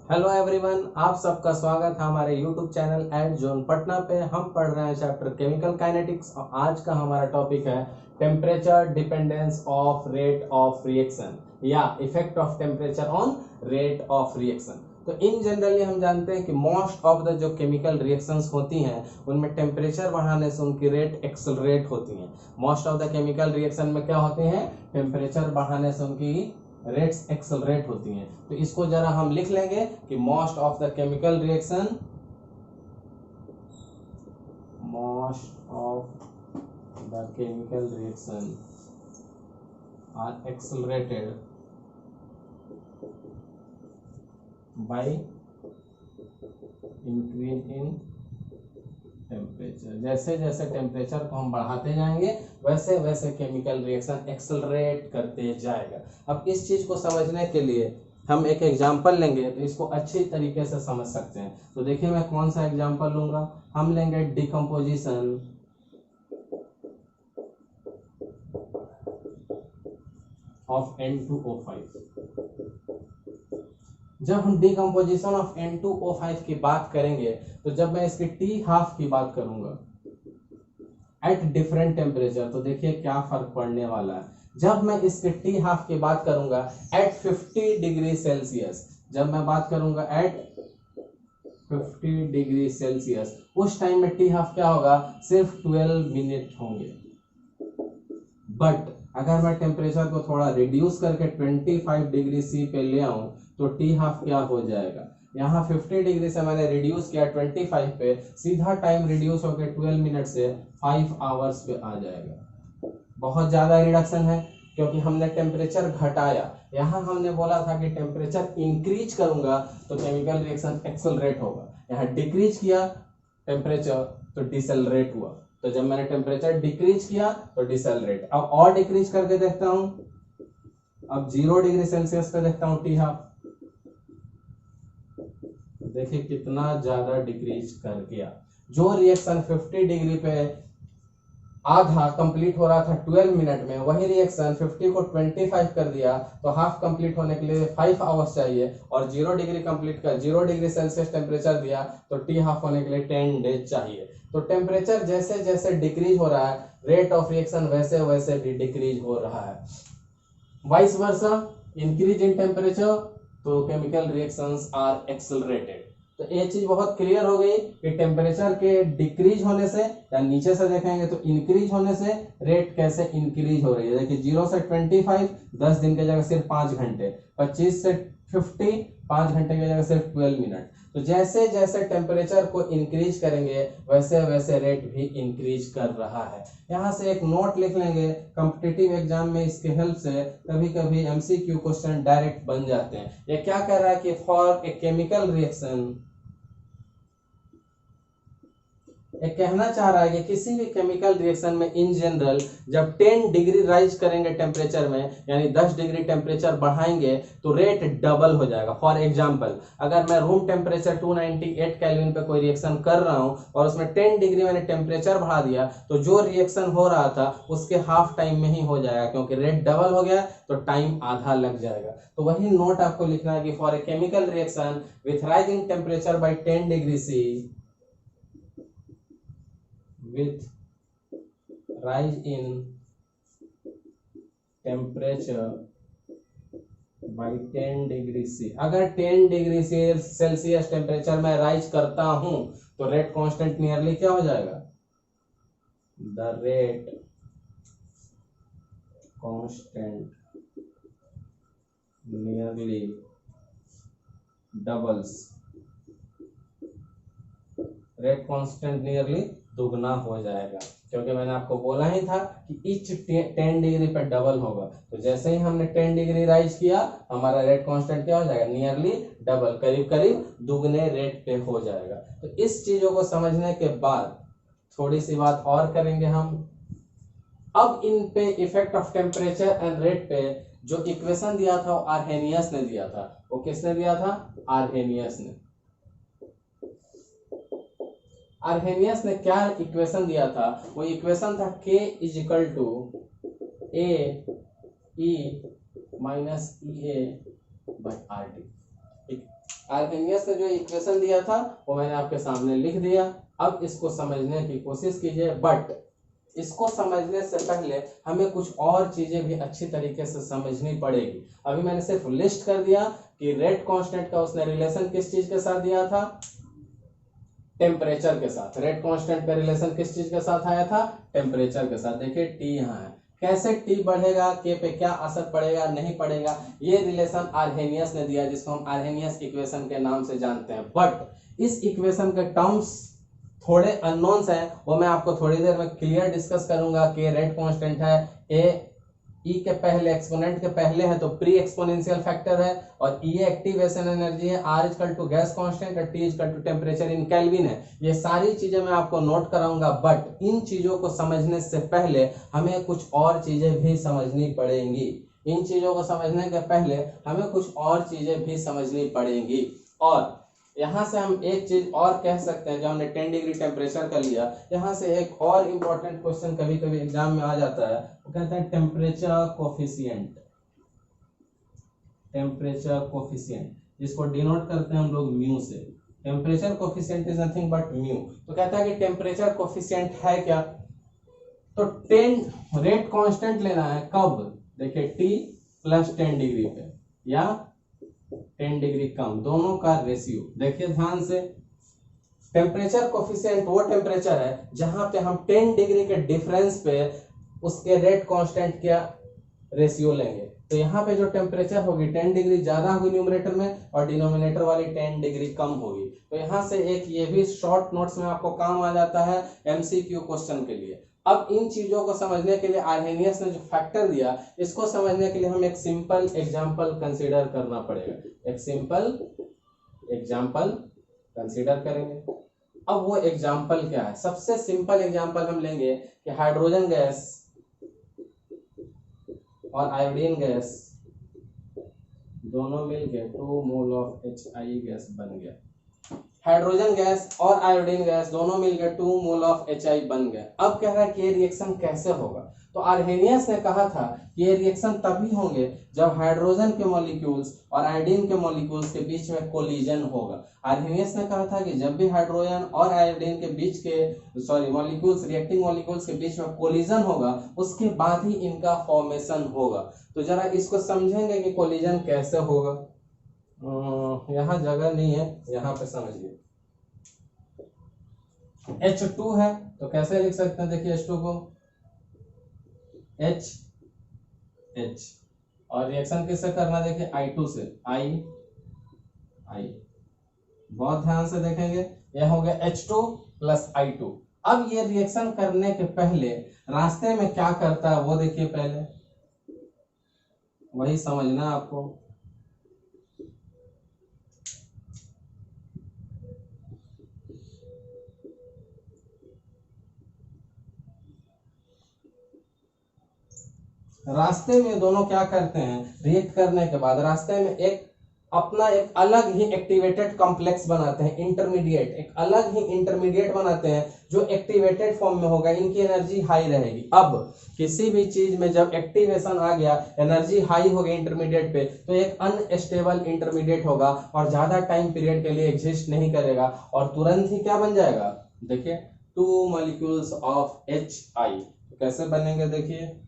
Hello everyone, आप सबका स्वागत है हमारे YouTube channel at zone Patna पे। हम पढ़ रहे हैं चैप्टर केमिकल काइनेटिक्स और आज का हमारा टॉपिक है temperature dependence of rate of reaction या effect of temperature on rate of reaction. तो इन जनरली हम जानते हैं कि मोस्ट ऑफ द जो केमिकल रिएक्शंस होती हैं उनमें टेम्परेचर बढ़ाने से उनकी रेट एक्सेलरेट होती हैं। Most of the chemical reaction में क्या होते हैं, टेम्परेचर बढ़ाने से उनकी रेट्स एक्सेलरेट होती हैं। तो इसको जरा हम लिख लेंगे कि most of the chemical reaction are accelerated by increase in temperature. जैसे जैसे टेम्परेचर को हम बढ़ाते जाएंगे वैसे वैसे केमिकल रिएक्शन एक्सेलरेट करते जाएगा। अब इस चीज को समझने के लिए हम एक एग्जांपल लेंगे तो इसको अच्छी तरीके से समझ सकते हैं। तो देखिए मैं कौन सा एग्जांपल लूंगा, हम लेंगे डिकम्पोजिशन ऑफ N2O5। जब हम डिकम्पोजिशन ऑफ N2O5 की बात करेंगे तो जब मैं इसकी T½ की बात करूंगा एट डिफरेंट टेम्परेचर तो देखिए क्या फर्क पड़ने वाला है। जब मैं इसके T½ की बात करूंगा एट 50 डिग्री सेल्सियस, जब मैं बात करूंगा एट 50 डिग्री सेल्सियस, उस टाइम में T½ क्या होगा, सिर्फ 12 मिनट होंगे। बट अगर मैं टेम्परेचर को थोड़ा रिड्यूस करके 25 डिग्री सी पे ले आऊं तो T½ क्या हो जाएगा, यहाँ 50 डिग्री से मैंने रिड्यूस किया 25 पे, सीधा टाइम रिड्यूस होकर 12 मिनट से 5 आवर्स पे आ जाएगा। बहुत ज्यादा रिडक्शन है क्योंकि हमने टेम्परेचर घटाया। यहाँ हमने बोला था कि टेम्परेचर इंक्रीज करूंगा तो केमिकल रिएक्शन एक्सेलरेट होगा, यहाँ डिक्रीज किया टेम्परेचर तो डिसेलरेट हुआ। तो जब मैंने टेम्परेचर डिक्रीज किया तो डिसेलरेट। अब और डिक्रीज करके देखता हूं, अब 0 डिग्री सेल्सियस पे देखता हूं T½ देखिए कितना ज्यादा डिक्रीज कर गया। जो रिएक्शन 50 डिग्री पे आधा कंप्लीट हो रहा था 12 मिनट में, वही रिएक्शन 50 को 25 कर दिया तो हाफ कंप्लीट होने के लिए 5 आवर्स चाहिए, और 0 डिग्री कंप्लीट कर 0 डिग्री सेल्सियस टेम्परेचर दिया तो T½ होने के लिए 10 डेज चाहिए। तो टेम्परेचर जैसे जैसे डिक्रीज हो रहा है रेट ऑफ रिएक्शन वैसे वैसे भी डिक्रीज हो रहा है। Vice versa, increase in temperature तो केमिकल रिएक्शंस आर एक्सेलरेटेड। तो ये चीज बहुत क्लियर हो गई कि टेम्परेचर के डिक्रीज होने से या नीचे से देखेंगे तो इंक्रीज होने से रेट कैसे इंक्रीज हो रही है। देखिए 0 से 25 10 दिन की जगह सिर्फ 5 घंटे, 25 से 50 5 घंटे की जगह सिर्फ 12 मिनट। तो जैसे जैसे टेम्परेचर को इंक्रीज करेंगे वैसे वैसे रेट भी इंक्रीज कर रहा है। यहाँ से एक नोट लिख लेंगे, कॉम्पिटिटिव एग्जाम में इसके हेल्प से कभी कभी MCQ क्वेश्चन डायरेक्ट बन जाते हैं। ये क्या कह रहा है कि फॉर ए केमिकल रिएक्शन, ये कहना चाह रहा है कि किसी भी केमिकल रिएक्शन में इन जनरल जब 10 डिग्री राइज करेंगे टेम्परेचर में, यानी 10 डिग्री टेम्परेचर बढ़ाएंगे तो रेट डबल हो जाएगा। फॉर एग्जांपल अगर मैं रूम टेम्परेचर 298 केल्विन पे कोई रिएक्शन कर रहा हूं और उसमें 10 डिग्री मैंने टेम्परेचर बढ़ा दिया तो जो रिएक्शन हो रहा था उसके हाफ टाइम में ही हो जाएगा, क्योंकि रेट डबल हो गया तो टाइम आधा लग जाएगा। तो वही नोट आपको लिखना है कि for a chemical reaction with rising temperature by 10 degree C, with rise in temperature by 10 degree C, अगर 10 डिग्री सेल्सियस टेम्परेचर में राइज करता हूं तो रेट कांस्टेंट नियरली क्या हो जाएगा, the rate constant nearly doubles, rate constant nearly दुगना हो जाएगा, क्योंकि मैंने आपको बोला ही था कि ईच 10 डिग्री पे डबल होगा। तो जैसे ही हमने 10 डिग्री राइज किया हमारा रेट कांस्टेंट क्या हो जाएगा, नियरली डबल, करीब करीब दुगने रेट पे हो जाएगा। तो इस चीजों को समझने के बाद थोड़ी सी बात और करेंगे हम। अब इन पे effect of temperature and rate पे जो इक्वेशन दिया था वो आर्हेनियस ने दिया था। वो किसने दिया था, आर्हेनियस ने। आर्हेनियस ने क्या इक्वेशन दिया था, वो इक्वेशन था K is equal to A E minus EA by RT। Arrhenius ने जो इक्वेशन दिया था वो मैंने आपके सामने लिख दिया। अब इसको समझने की कोशिश कीजिए, बट इसको समझने से पहले हमें कुछ और चीजें भी अच्छी तरीके से समझनी पड़ेगी। अभी मैंने सिर्फ लिस्ट कर दिया कि रेट कांस्टेंट का उसने रिलेशन किस चीज के साथ दिया था, टेम्परेचर के साथ। रेट कांस्टेंट का रिलेशन किस चीज के साथ आया था, टेम्परेचर के साथ। देखिए टी यहाँ है, कैसे टी बढ़ेगा, के पे क्या असर पड़ेगा नहीं पड़ेगा, ये रिलेशन आर्हेनियस ने दिया, जिसको हम आर्हेनियस इक्वेशन के नाम से जानते हैं। बट इस इक्वेशन के टर्म्स थोड़े अननोन्स हैं, वो मैं आपको थोड़ी देर में क्लियर डिस्कस करूंगा कि रेट कांस्टेंट है ए ई के पहले, एक्सपोनेंट के पहले है तो प्री एक्सपोनेंशियल फैक्टर है, और ई एक्टिवेशन एनर्जी है, R equal to gas constant और T equal to temperature in kelvin है। ये सारी चीजें मैं आपको नोट कराऊंगा, बट इन चीजों को समझने से पहले हमें कुछ और चीजें भी समझनी पड़ेंगी। इन चीजों को समझने के पहले हमें कुछ और चीजें भी समझनी पड़ेंगी। और यहां से हम एक चीज और कह सकते हैं, जो हमने 10 डिग्री टेम्परेचर का लिया, यहां से एक और इंपॉर्टेंट क्वेश्चन कभी कभी एग्जाम में आ जाता है, वो कहता है टेम्परेचर कोफिशिएंट। टेम्परेचर कोफिशिएंट जिसको डिनोट करते हैं हम लोग म्यू से। Temperature coefficient is nothing but mu. तो कहता है कि टेम्परेचर कोफिशिएंट है क्या, तो 10 रेट कांस्टेंट लेना है कब, देखिए टी प्लस 10 डिग्री पे या 10 डिग्री कम, दोनों का रेशियो। देखिए ध्यान से, टेम्परेचर कोफिशिएंट वो टेम्परेचर है जहां पे हम 10 डिग्री के डिफरेंस पे उसके रेट कांस्टेंट का रेशियो लेंगे। तो यहाँ पे जो टेम्परेचर होगी 10 डिग्री ज्यादा होगी न्यूमरेटर में, और डिनोमिनेटर वाली 10 डिग्री कम होगी। तो यहाँ से एक ये भी शॉर्ट नोट्स में आपको काम आ जाता है एमसीक्यू क्वेश्चन के लिए। अब इन चीजों को समझने के लिए आर्हेनियस ने जो फैक्टर दिया, इसको समझने के लिए हम एक सिंपल एग्जांपल कंसीडर करना पड़ेगा। एक सिंपल एग्जांपल कंसीडर करेंगे। अब वो एग्जांपल क्या है, सबसे सिंपल एग्जांपल हम लेंगे कि हाइड्रोजन गैस और आयोडीन गैस दोनों मिलके 2 मोल ऑफ HI गैस बन गया। हाइड्रोजन गैस और आयोडीन गैस दोनों मिलकर 2 मोल ऑफ HI बन गए। अब कह रहा है कि ये रिएक्शन कैसे होगा, तो आर्हेनियस ने कहा था कि ये रिएक्शन तभी होंगे जब हाइड्रोजन के मॉलिक्यूल्स और आयोडीन के मॉलिक्यूल्स के बीच में कोलिजन होगा। आर्हेनियस ने कहा था कि जब भी हाइड्रोजन और आयोडीन के बीच के मॉलिक्यूल्स, रिएक्टिंग मॉलिक्यूल्स के बीच में कोलिजन होगा, उसके बाद ही इनका फॉर्मेशन होगा। तो जरा इसको समझेंगे कि कोलिजन कैसे होगा। यहाँ जगह नहीं है, यहाँ पे समझिए। H2 है तो कैसे लिख सकते हैं, देखिए H2 को H और रिएक्शन किससे करना, देखिए I2 से, I बहुत ध्यान से देखेंगे, यह हो गया H2 प्लस I2। अब ये रिएक्शन करने के पहले रास्ते में क्या करता है वो देखिए, पहले वही समझना आपको। रास्ते में दोनों क्या करते हैं, रिएक्ट करने के बाद रास्ते में एक अपना एक अलग ही एक्टिवेटेड कॉम्प्लेक्स बनाते हैं, इंटरमीडिएट, एक अलग ही इंटरमीडिएट बनाते हैं जो एक्टिवेटेड फॉर्म में होगा, इनकी एनर्जी हाई रहेगी। अब किसी भी चीज में जब एक्टिवेशन आ गया, एनर्जी हाई हो गई इंटरमीडिएट पे, तो एक अनस्टेबल इंटरमीडिएट होगा और ज्यादा टाइम पीरियड के लिए एग्जिस्ट नहीं करेगा, और तुरंत ही क्या बन जाएगा, देखिए 2 मॉलिक्यूल्स ऑफ HI। कैसे बनेंगे देखिए,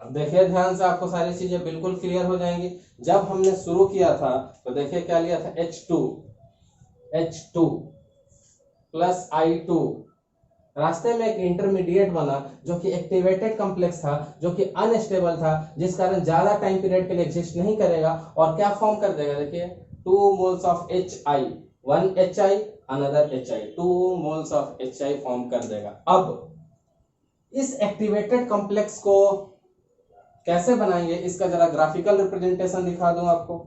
देखिए ध्यान से, आपको सारी चीजें बिल्कुल क्लियर हो जाएंगी। जब हमने शुरू किया था तो देखिए क्या लिया था, H2 प्लस I2, रास्ते में एक इंटरमीडिएट बना जो कि एक्टिवेटेड कॉम्प्लेक्स था, जो कि अनस्टेबल था, जिस कारण ज्यादा टाइम पीरियड के लिए एग्जिस्ट नहीं करेगा, और क्या फॉर्म कर देगा, देखिए 2 moles of HI, 1 HI another HI, 2 moles of HI form कर देगा। अब इस एक्टिवेटेड कॉम्प्लेक्स को कैसे बनाएंगे, इसका जरा ग्राफिकल रिप्रेजेंटेशन दिखा दूं आपको।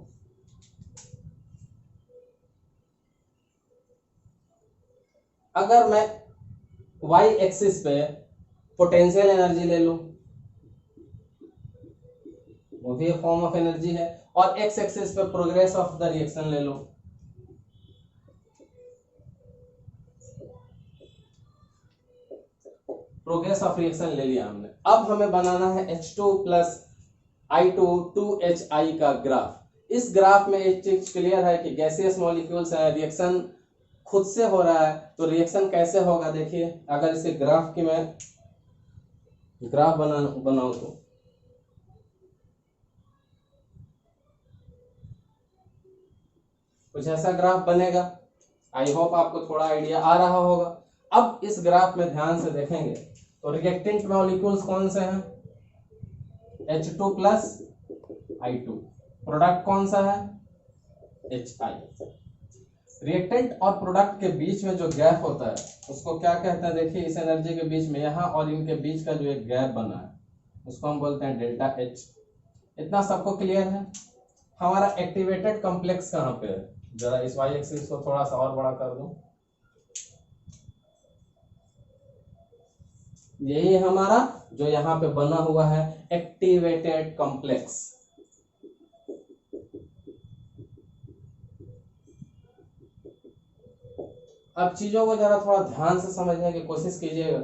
अगर मैं y एक्सिस पे पोटेंशियल एनर्जी ले लूं, वो भी एक फॉर्म ऑफ एनर्जी है, और x एक्सिस पे प्रोग्रेस ऑफ द रिएक्शन ले लूं, प्रोग्रेस ऑफ रिएक्शन ले लिया हमने। अब हमें बनाना है H2 प्लस I2 2HI का ग्राफ। इस ग्राफ में एक चीज क्लियर है कि गैसियस मॉलिक्यूल्स है, रिएक्शन खुद से हो रहा है, तो रिएक्शन कैसे होगा देखिए। अगर इसे ग्राफ की मैं ग्राफ बनाऊं तो कुछ ऐसा ग्राफ बनेगा। आई होप आपको थोड़ा आइडिया आ रहा होगा। अब इस ग्राफ में ध्यान से देखेंगे तो रिएक्टेंट मॉलिक्यूल्स कौन से हैं, H2 प्लस I2, प्रोडक्ट कौन सा है, HI। रिएक्टेंट और प्रोडक्ट के बीच में जो गैप होता है उसको क्या कहते हैं, देखिए इस एनर्जी के बीच में यहाँ और इनके बीच का जो एक गैप बना है उसको हम बोलते हैं डेल्टा H। इतना सबको क्लियर है। हमारा एक्टिवेटेड कॉम्प्लेक्स कहाँ पे है, जरा इस वाई एक्सिस को थोड़ा सा और बड़ा कर दूं, यही हमारा जो यहाँ पे बना हुआ है एक्टिवेटेड कॉम्प्लेक्स। अब चीजों को जरा थोड़ा ध्यान से समझने की कोशिश कीजिएगा।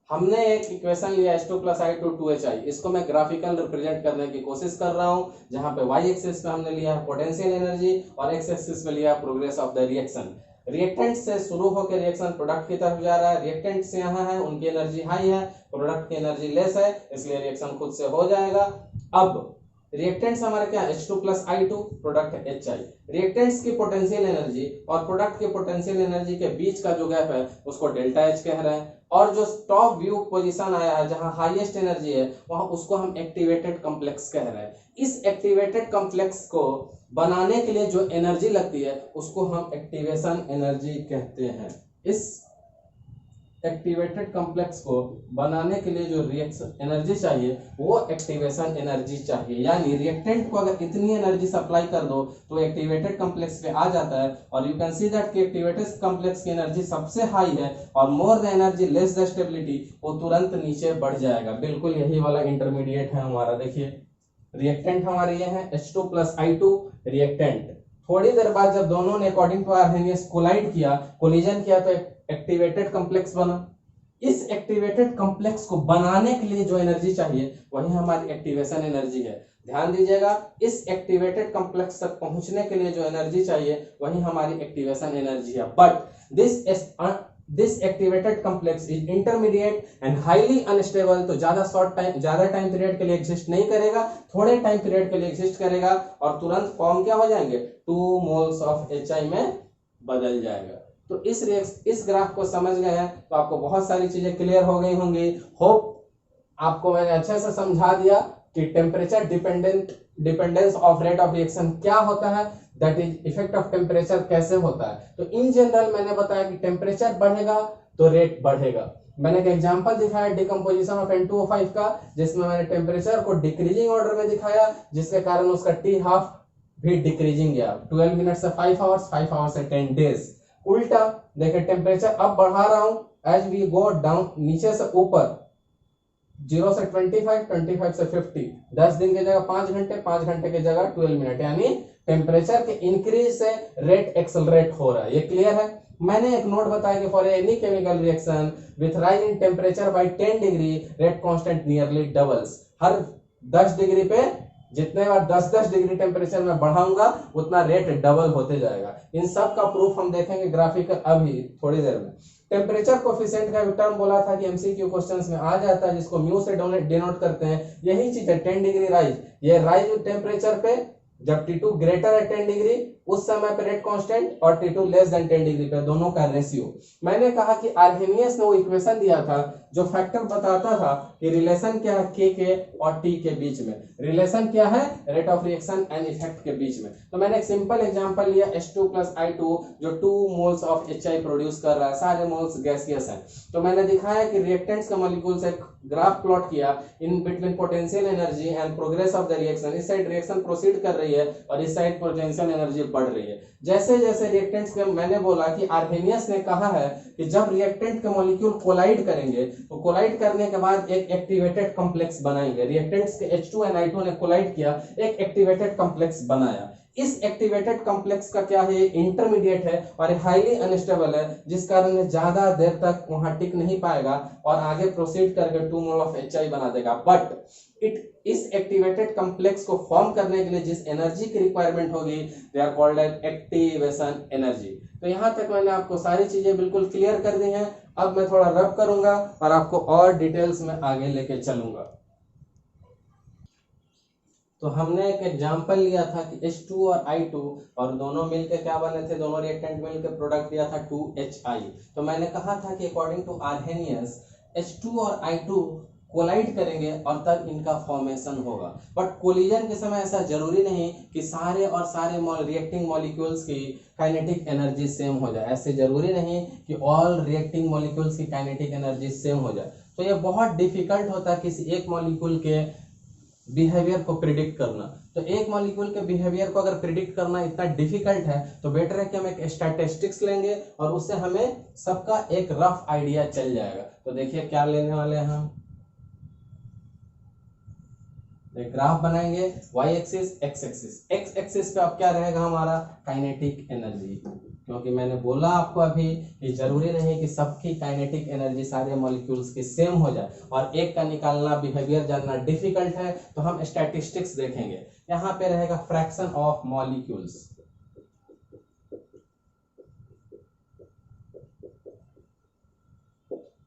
हमने एक इक्वेशन लिया H2 प्लस I2 2HI, इसको मैं ग्राफिकल रिप्रेजेंट करने की कोशिश कर रहा हूं, जहां पे y एक्सिस पे हमने लिया है पोटेंशियल एनर्जी और x एक्सिस पे लिया progress of the reaction. Reactant से शुरू होकर रिएक्शन प्रोडक्ट की तरफ जा रहा है, रिएक्टेंट से यहाँ है, उनकी एनर्जी हाई है, प्रोडक्ट की एनर्जी लेस है, इसलिए रिएक्शन खुद से हो जाएगा। अब रिएक्टेंट्स हमारे क्या, H2 plus I2, product HI। Reactants की पोटेंशियल एनर्जी और प्रोडक्ट की पोटेंशियल एनर्जी के बीच का जो गैप है उसको डेल्टा H कह रहे हैं, और जो टॉप व्यू पोजीशन आया है जहां हाईएस्ट एनर्जी है वहां उसको हम एक्टिवेटेड कॉम्प्लेक्स कह रहे हैं। इस एक्टिवेटेड कॉम्प्लेक्स को बनाने के लिए जो एनर्जी लगती है उसको हम एक्टिवेशन एनर्जी कहते हैं। इस एक्टिवेटेड कॉम्प्लेक्स को बनाने के लिए जो रिएक्शन एनर्जी चाहिए वो एक्टिवेशन एनर्जी चाहिए। यानी रिएक्टेंट को अगर इतनी एनर्जी सप्लाई कर दो तो एक्टिवेटेड कॉम्प्लेक्स पे आ जाता है, और यू कैन सी दैट कि एक्टिवेटेड कॉम्प्लेक्स की एनर्जी सबसे हाई है और more the energy less the stability, वो तुरंत नीचे बढ़ जाएगा। बिल्कुल यही वाला इंटरमीडिएट है हमारा। देखिए रिएक्टेंट हमारे ये है H2 प्लस I2 रिएक्टेंट। थोड़ी देर बाद जब दोनों ने अकॉर्डिंग टू आर्हेनियस कोलाइड किया, कोलिजन किया, तो एक्टिवेटेड कॉम्प्लेक्स बना। इस एक्टिवेटेड कॉम्प्लेक्स को बनाने के लिए जो एनर्जी चाहिए वही हमारी एक्टिवेशन एनर्जी है। ध्यान दीजिएगा, इस एक्टिवेटेड कॉम्प्लेक्स तक पहुंचने के लिए जो एनर्जी चाहिए वही हमारी एक्टिवेशन एनर्जी है। But this activated complex is intermediate and highly unstable, तो ज्यादा टाइम पीरियड के लिए एग्जिस्ट नहीं करेगा, थोड़े टाइम पीरियड के लिए एग्जिस्ट करेगा और तुरंत फॉर्म क्या हो जाएंगे, 2 मोल्स ऑफ HI में बदल जाएगा। तो इस ग्राफ को समझ गए हैं तो आपको बहुत सारी चीजें क्लियर हो गई होंगी। होप आपको मैंने अच्छे से समझा दिया कि temperature dependence of rate of reaction क्या होता है, that is effect of temperature कैसे होता है। तो इन जनरल मैंने बताया कि टेम्परेचर बढ़ेगा तो रेट बढ़ेगा। मैंने एक एग्जांपल दिखाया डिकम्पोजिशन ऑफ N2O5 का, जिसमें मैंने टेम्परेचर को डिक्रीजिंग ऑर्डर में दिखाया, जिसके कारण उसका T12 भी डिक्रीजिंग गया, 12 मिनट से 5 आवर्स, 5 आवर्स से 10 डेज। उल्टा देखिए टेम्परेचर अब बढ़ा रहा हूं एज वी गो डाउन, नीचे से ऊपर 0 से 25, 25 से 50, 10 दिन की जगह 5 घंटे, 5 घंटे की जगह 12 मिनट, यानी टेम्परेचर के इंक्रीज से रेट एक्सेलरेट हो रहा है। ये क्लियर है। मैंने एक नोट बताया कि for any chemical reaction with rise in temperature by 10 degree rate constant nearly doubles. Her 10 degree पे जितने बार 10-10 डिग्री टेम्परेचर में बढ़ाऊंगा उतना रेट डबल होते जाएगा। इन सब का प्रूफ हम देखेंगे ग्राफिकल अभी थोड़ी देर में। टेम्परेचर कोफिशिएंट का टर्म बोला था कि एमसीक्यू क्वेश्चंस में आ जाता है, जिसको म्यू से डिनोट करते हैं। यही चीज है 10 डिग्री राइज। ये राइज टेम्परेचर पे जब T2 ग्रेटर है 10 डिग्री उस समय पे रेट कांस्टेंट, और T2 लेस देन 10 डिग्री पे दोनों का रेशियो। मैंने कहा कि आर्हेनियस ने वो इक्वेशन दिया था जो फैक्टर बताता था कि रिलेशन क्या है K के और T के बीच में, रिलेशन क्या है rate of reaction and effect के बीच में। तो मैंने एक सिंपल एग्जांपल लिया H2 प्लस I2 जो 2 मोल्स ऑफ HI प्रोड्यूस कर रहा है, सारे मोल्स गैसियस हैं। तो मैंने दिखाया कि रिएक्टेंट्स के मॉलिक्यूल से ग्राफ प्लॉट किया in between potential energy and progress of the reaction. इस साइड रिएक्शन प्रोसीड कर रही है और इस साइड पोटेंशियल एनर्जी बढ़ रही है। जैसे जैसे रिएक्टेंट्स के, मैंने बोला कि आर्हेनियस ने कहा है कि जब रिएक्टेंट के मॉलिक्यूल कोलाइड करेंगे तो कोलाइड करने के बाद एक एक्टिवेटेड कॉम्प्लेक्स बनाएंगे। रिएक्टेंट्स के H2 और I2 ने कोलाइड किया, एक एक्टिवेटेड कॉम्प्लेक्स बनाया। इस एक्टिवेटेड कॉम्प्लेक्स का क्या है, इंटरमीडिएट है और हाईली अनस्टेबल है, जिस कारण ये ज्यादा देर तक वहां टिक नहीं पाएगा और आगे प्रोसीड करके 2 मोल ऑफ HI बना देगा। बट इस एक्टिवेटेड कॉम्प्लेक्स को फॉर्म करने के लिए जिस एनर्जी की रिक्वायरमेंट होगी, they are called as activation energy. तो यहां तक मैंने आपको सारी चीजें बिल्कुल क्लियर कर दी हैं। अब मैं थोड़ा रब करूंगा और आपको और डिटेल्स में आगे लेके चलूंगा। तो हमने एक एग्जांपल लिया था कि H2 और I2 और दोनों मिलके क्या बने थे, दोनों रिएक्टेंट मिलके प्रोडक्ट दिया था 2HI। तो मैंने कहा था कि अकॉर्डिंग टू आर्हेनियस H2 और I2 कोलाइड करेंगे और तब इनका फॉर्मेशन होगा। बट कोलिजन के समय ऐसा जरूरी नहीं कि सारे और सारे रिएक्टिंग मॉलिक्यूल्स की काइनेटिक एनर्जी सेम हो जाए। ऐसे जरूरी नहीं कि ऑल रिएक्टिंग मॉलिक्यूल्स की काइनेटिक एनर्जी सेम हो जाए। तो ये बहुत डिफिकल्ट होता है किसी एक मॉलिक्यूल के बिहेवियर को प्रिडिक्ट करना। तो एक मॉलिक्यूल के बिहेवियर को अगर प्रिडिक्ट करना इतना डिफिकल्ट है तो बेटर है कि हम एक स्टैटिस्टिक्स लेंगे और उससे हमें सबका एक रफ आइडिया चल जाएगा। तो देखिए क्या लेने वाले हैं हम, एक ग्राफ बनाएंगे, y axis x axis. x axis पे अब क्या रहेगा हमारा, काइनेटिक एनर्जी, क्योंकि मैंने बोला आपको अभी कि जरूरी नहीं कि सबकी काइनेटिक एनर्जी सारे मॉलिक्यूल्स की सेम हो जाए और एक का निकालना, बिहेवियर जानना डिफिकल्ट है। तो हम स्टैटिस्टिक्स देखेंगे। यहाँ पे रहेगा फ्रैक्शन ऑफ मॉलिक्यूल्स।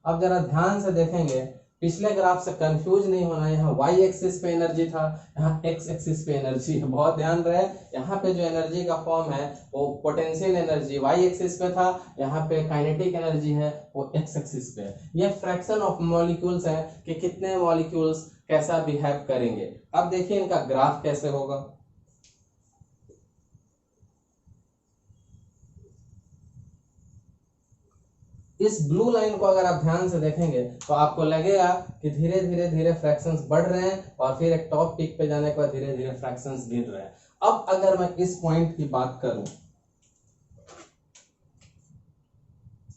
अब जरा ध्यान से देखेंगे, पिछले ग्राफ से कंफ्यूज नहीं होना है। यहाँ y एक्सिस पे एनर्जी था, यहाँ x एक्सिस पे एनर्जी है। बहुत ध्यान रहे, यहाँ पे जो एनर्जी का फॉर्म है वो पोटेंशियल एनर्जी y एक्सिस पे था, यहाँ पे काइनेटिक एनर्जी है वो x एक्सिस पे है। ये फ्रैक्शन ऑफ मॉलिक्यूल्स है कि कितने मॉलिक्यूल्स कैसा बिहेव करेंगे। अब देखिए इनका ग्राफ कैसे होगा। इस ब्लू लाइन को अगर आप ध्यान से देखेंगे तो आपको लगेगा कि धीरे धीरे धीरे फ्रैक्शंस बढ़ रहे हैं और फिर एक टॉप पीक पे जाने के बाद धीरे धीरे फ्रैक्शंस गिर रहे हैं। अब अगर मैं इस पॉइंट की बात करूं,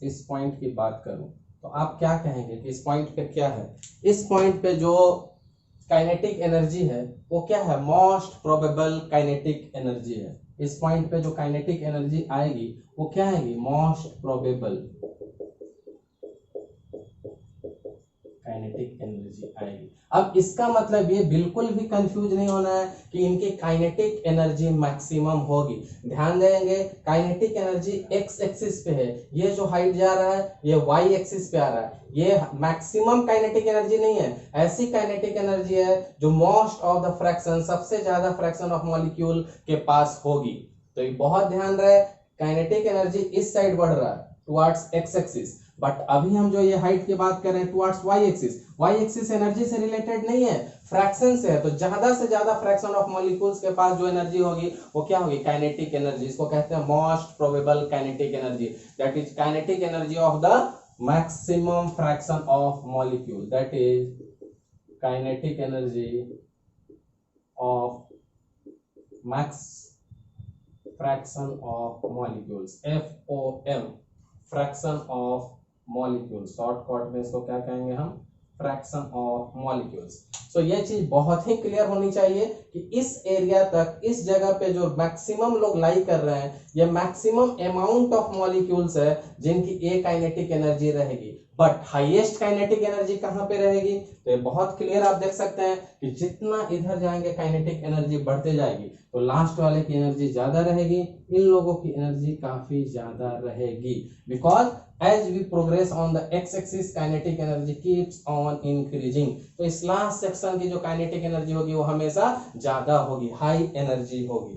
इस पॉइंट की बात करूं तो आप क्या कहेंगे कि इस पॉइंट पे क्या है। इस पॉइंट पे जो काइनेटिक एनर्जी है वो क्या है, मोस्ट प्रोबेबल काइनेटिक एनर्जी है। इस पॉइंट पे जो काइनेटिक एनर्जी आएगी वो क्या आएगी, मोस्ट प्रोबेबल काइनेटिक एनर्जी आएगी। अब इसका मतलब ये बिल्कुल भी कंफ्यूज नहीं होना है कि इनकी काइनेटिक एनर्जी मैक्सिमम होगी। ध्यान देंगे, काइनेटिक एनर्जी x एक्सिस पे है, ये जो हाइट जा रहा है ये y एक्सिस पे आ रहा है। ये मैक्सिमम काइनेटिक एनर्जी नहीं है, ऐसी काइनेटिक एनर्जी है जो मोस्ट ऑफ द फ्रैक्शन, सबसे ज्यादा फ्रैक्शन ऑफ मॉलिक्यूल के पास होगी। तो ये बहुत ध्यान रहे, काइनेटिक एनर्जी इस साइड बढ़ रहा है टुवर्ड्स x एक्सिस, बट अभी हम जो ये हाइट की बात कर रहे हैं towards y axis. y axis energy से रिलेटेड नहीं है, फ्रैक्शन से है। तो ज्यादा से ज्यादा फ्रैक्शन ऑफ मॉलिक्यूल्स के पास जो एनर्जी होगी वो क्या होगी, काइनेटिक एनर्जी। इसको कहते हैं most probable kinetic energy, that is kinetic energy of the maximum fraction of molecule, that is kinetic energy of max fraction of molecules, FOM, fraction of molecules. Shortcut में इसको क्या कहेंगे हम, फ्रैक्शन ऑफ मॉलिक्यूल्स। सो ये चीज बहुत ही clear होनी चाहिए कि इस एरिया तक, इस जगह पे जो मैक्सिमम लोग लाई कर रहे हैं, ये मैक्सिमम अमाउंट ऑफ मॉलिक्यूल्स है जिनकी ए काइनेटिक एनर्जी रहेगी। बट हाईएस्ट काइनेटिक एनर्जी कहां पे रहेगी, तो ये बहुत क्लियर आप देख सकते हैं कि जितना इधर जाएंगे काइनेटिक एनर्जी बढ़ते जाएगी, तो लास्ट वाले की एनर्जी ज्यादा रहेगी, इन लोगों की एनर्जी काफी ज्यादा रहेगी। Because as we progress on the x axis kinetic energy keeps on increasing। तो इस लास्ट सेक्शन की जो काइनेटिक एनर्जी होगी वो हमेशा ज्यादा होगी, हाई एनर्जी होगी।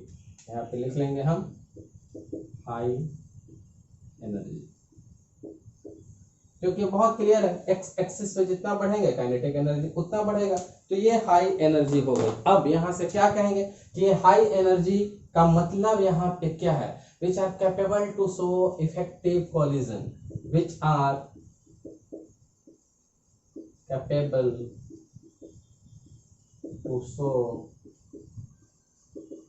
यहाँ पे लिख लेंगे हम हाई एनर्जी, क्योंकि बहुत क्लियर है, एक्स एक्सिस पे जितना बढ़ेंगे काइनेटिक एनर्जी उतना बढ़ेगा। तो ये हाई एनर्जी हो गई। अब यहां से क्या कहेंगे कि ये हाई एनर्जी का मतलब यहाँ पे क्या है, which are capable to show effective collision, which are capable to show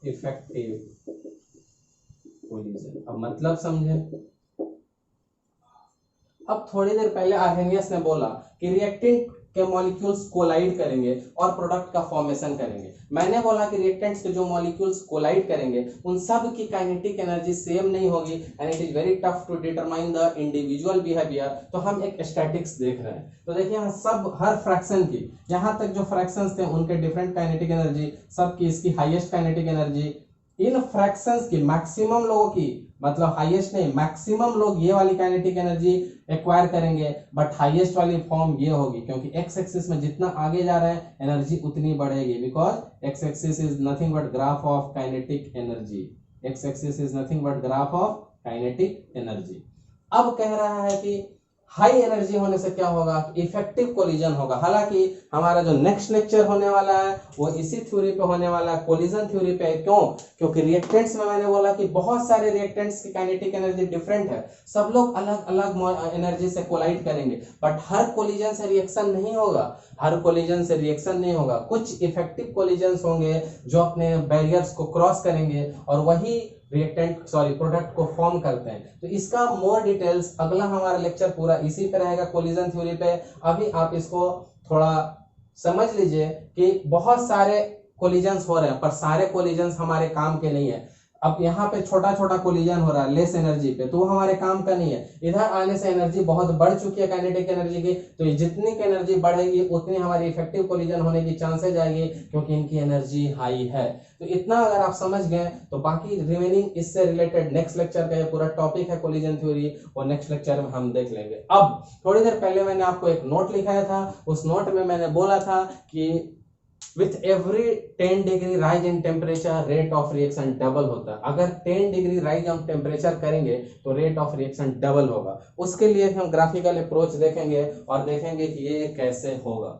effective collision। अब मतलब समझे। अब थोड़ी देर पहले आर्हेनियस ने बोला कि रिएक्टेंट के मॉलिक्यूल्स कोलाइड करेंगे और प्रोडक्ट का फॉर्मेशन करेंगे। मैंने बोला कि रिएक्टेंट्स के जो मॉलिक्यूल्स कोलाइड करेंगे उन सब की काइनेटिक एनर्जी सेम नहीं होगी and it is very tough to determine the individual behaviour. तो हम एक स्टैटिक्स देख रहे हैं। तो देखिए यहाँ सब हर फ्रैक्शन की, यहाँ तक जो फ्रैक्शंस थे उनके डिफरेंट काइनेटिक एनर्जी, सबकी इसकी हाईएस्ट काइनेटिक एनर्जी। इन फ्रैक्शंस की मैक्सिमम लोगों की, मतलब हाईएस्ट नहीं, मैक्सिमम लोग ये वाली काइनेटिक एनर्जी एक्वायर करेंगे, बट हाईएस्ट वाली फॉर्म ये होगी क्योंकि एक्स एक्सिस में जितना आगे जा रहे हैं एनर्जी उतनी बढ़ेगी, because x axis is nothing but graph of kinetic energy. X axis is nothing but graph of kinetic energy. अब कह रहा है कि हाई एनर्जी होने से क्या होगा, इफेक्टिव कोलिजन होगा। हालांकि हमारा जो नेक्स्ट लेक्चर होने वाला है वो इसी थ्योरी पे होने वाला है, कोलिजन थ्योरी पे। क्यों? क्योंकि रिएक्टेंट्स में मैंने बोला कि बहुत सारे रिएक्टेंट्स की काइनेटिक एनर्जी डिफरेंट है, सब लोग अलग अलग एनर्जी से कोलाइड करेंगे, बट हर कोलिजन से रिएक्शन नहीं होगा, हर कोलिजन से रिएक्शन नहीं होगा। कुछ इफेक्टिव कोलिजन्स होंगे जो अपने बैरियर्स को क्रॉस करेंगे और वही प्रोडक्ट को फॉर्म करते हैं। तो इसका मोर डिटेल्स अगला हमारा लेक्चर पूरा इसी पे रहेगा, कोलिजन थ्योरी पे। अभी आप इसको थोड़ा समझ लीजिए कि बहुत सारे कोलिजन्स हो रहे हैं, पर सारे कोलिजन्स हमारे काम के नहीं है। अब यहाँ पे छोटा छोटा कोलिजन हो रहा है लेस एनर्जी पे, तो वो हमारे काम का नहीं है। इधर आने से एनर्जी बहुत बढ़ चुकी है काइनेटिक एनर्जी की, तो जितनी की एनर्जी बढ़ेगी उतनी हमारी इफेक्टिव कोलिजन होने की चांसेस आएगी, क्योंकि इनकी एनर्जी हाई है। तो इतना अगर आप समझ गए तो बाकी रिमेनिंग इससे रिलेटेड नेक्स्ट लेक्चर का ये पूरा टॉपिक है कोलिजन थ्योरी, और नेक्स्ट लेक्चर में हम देख लेंगे। अब थोड़ी देर पहले मैंने आपको एक नोट लिखाया था, उस नोट में मैंने बोला था कि with every 10 degree rise in temperature rate of reaction double होता है। अगर 10 डिग्री राइज हम टेम्परेचर करेंगे तो रेट ऑफ रिएक्शन डबल होगा। उसके लिए हम ग्राफिकल अप्रोच देखेंगे और देखेंगे कि ये कैसे होगा।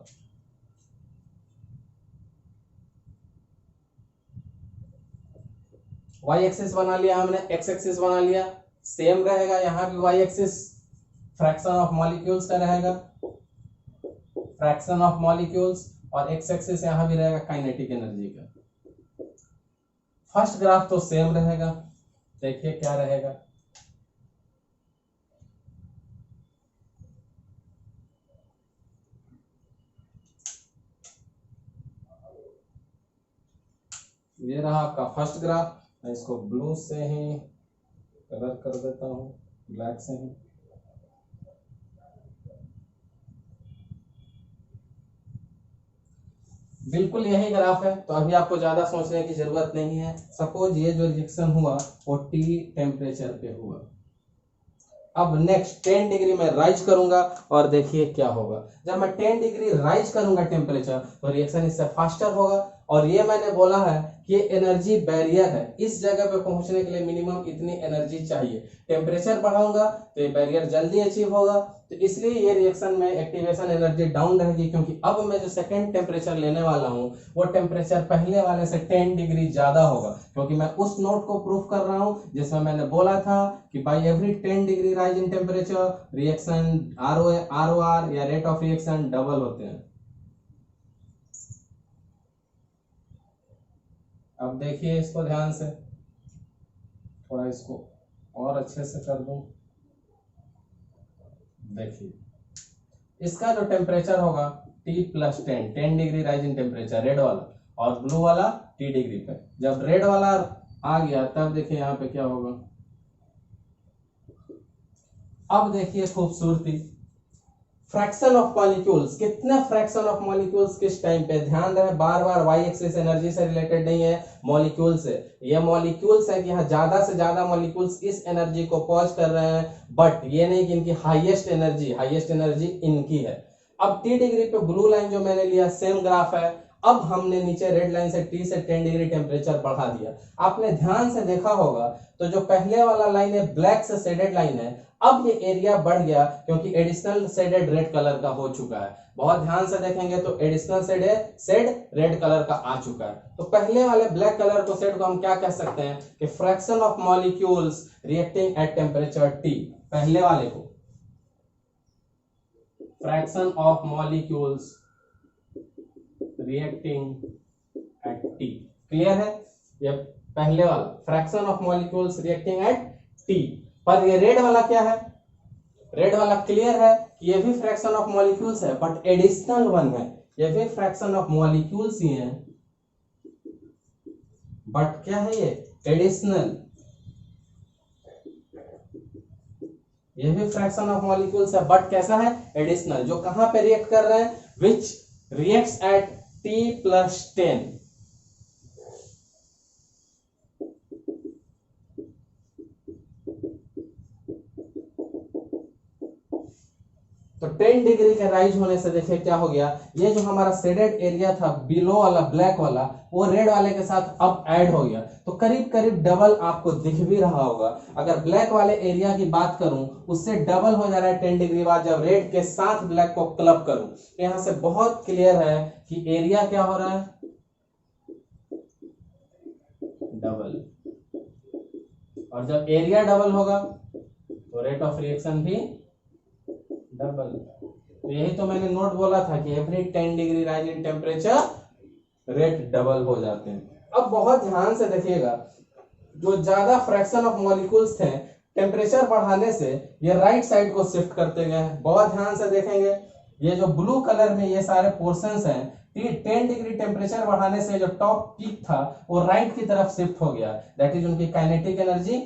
वाई एक्सिस बना लिया हमने, एक्स एक्सिस बना लिया, सेम रहेगा यहाँ भी। Y axis fraction of molecules का रहेगा, फ्रैक्शन ऑफ मॉलिक्यूल्स, और एक्स एक्सिस यहां भी रहेगा काइनेटिक एनर्जी का। फर्स्ट ग्राफ तो सेम रहेगा, देखिए क्या रहेगा। ये रहा आपका फर्स्ट ग्राफ। मैं इसको ब्लू से ही कलर कर देता हूं, ब्लैक से ही। बिल्कुल यही ग्राफ है, तो अभी आपको ज्यादा सोचने की जरूरत नहीं है। सपोज ये जो रिएक्शन हुआ वो T टेम्परेचर पे हुआ। अब नेक्स्ट 10 डिग्री में राइज करूंगा और देखिए क्या होगा। जब मैं 10 डिग्री राइज करूंगा टेम्परेचर तो रिएक्शन इससे फास्टर होगा, और ये मैंने बोला है कि एनर्जी बैरियर है। इस जगह पे पहुंचने के लिए मिनिमम इतनी एनर्जी चाहिए। टेम्परेचर बढ़ाऊंगा तो ये बैरियर जल्दी अचीव होगा, तो इसलिए ये रिएक्शन में एक्टिवेशन एनर्जी डाउन रहेगी, क्योंकि अब मैं जो सेकंड टेम्परेचर लेने वाला हूं वो टेम्परेचर पहले वाले से 10 डिग्री ज्यादा होगा, क्योंकि मैं उस नोट को प्रूफ कर रहा हूं जिसमें मैंने बोला था कि by every 10 degree rise in temperature reaction ROR या रेट ऑफ रिएक्शन डबल होते हैं। अब देखिए इसको ध्यान से, थोड़ा इसको और अच्छे से कर दूं। देखिए इसका जो टेम्परेचर होगा T+10 degree rise in temperature red वाला, और ब्लू वाला T डिग्री पे। जब रेड वाला आ गया तब देखिए यहाँ पे क्या होगा। अब देखिए खूबसूरती, फ्रैक्शन ऑफ मॉलिक्यूल्स, कितने फ्रैक्शन ऑफ मॉलिक्यूल्स किस टाइम पे। ध्यान रहे बार बार वाई एक्सिस एनर्जी से रिलेटेड नहीं है, मॉलिक्यूल से। ये मॉलिक्यूल्स है कि यहाँ ज्यादा से ज्यादा मॉलिक्यूल्स इस एनर्जी को पॉज कर रहे हैं, बट ये नहीं कि इनकी हाईएस्ट एनर्जी इनकी है। अब T डिग्री पे ब्लू लाइन जो मैंने लिया सेम ग्राफ है। अब हमने नीचे रेड लाइन से T से 10 डिग्री टेम्परेचर बढ़ा दिया। आपने ध्यान से देखा होगा तो जो पहले वाला लाइन है ब्लैक से शेडेड लाइन है, अब ये एरिया बढ़ गया क्योंकि एडिशनल शेडेड रेड कलर का हो चुका है। बहुत ध्यान से देखेंगे तो एडिशनल शेड रेड कलर का आ चुका है। तो पहले वाले ब्लैक कलर को शेड को हम क्या कह सकते हैं कि fraction of molecules reacting at temperature T। पहले वाले को fraction of molecules reacting at T। Clear है? ये पहले वाला fraction of molecules reacting at T। पर ये रेड वाला क्या है? रेड वाला क्लियर है ये भी फ्रैक्शन ऑफ मॉलिक्यूल्स है बट एडिशनल वन है, ये भी फ्रैक्शन ऑफ मॉलिक्यूल्स ही है बट क्या है ये एडिशनल, ये भी फ्रैक्शन ऑफ मॉलिक्यूल्स है बट कैसा है एडिशनल, जो कहां पे रिएक्ट कर रहे हैं, विच रिएक्ट्स एट T+10। तो 10 डिग्री के राइज होने से देखिए क्या हो गया, ये जो हमारा शेडेड एरिया था बिलो वाला ब्लैक वाला, वो रेड वाले के साथ अब ऐड हो गया, तो करीब करीब डबल आपको दिख भी रहा होगा। अगर ब्लैक वाले एरिया की बात करूं उससे डबल हो जा रहा है 10 डिग्री बाद जब रेड के साथ ब्लैक को क्लब करूं। तो यहां से बहुत क्लियर है कि एरिया क्या हो रहा है, डबल, और जब एरिया डबल होगा तो रेट ऑफ रिएक्शन भी डबल। तो यही तो मैंने नोट बोला था कि every 10 degree rise in temperature rate double हो जाते हैं। अब बहुत ध्यान से देखिएगा, जो ज्यादा फ्रैक्शन ऑफ मॉलिक्यूल्स थे टेम्परेचर बढ़ाने से ये राइट साइड को शिफ्ट करते गए। बहुत ध्यान से देखेंगे, ये जो ब्लू कलर में ये सारे पोर्शंस हैं, 10 डिग्री टेम्परेचर बढ़ाने से जो टॉप पीक था वो राइट की तरफ शिफ्ट हो गया, दैट इज उनकी kinetic energy.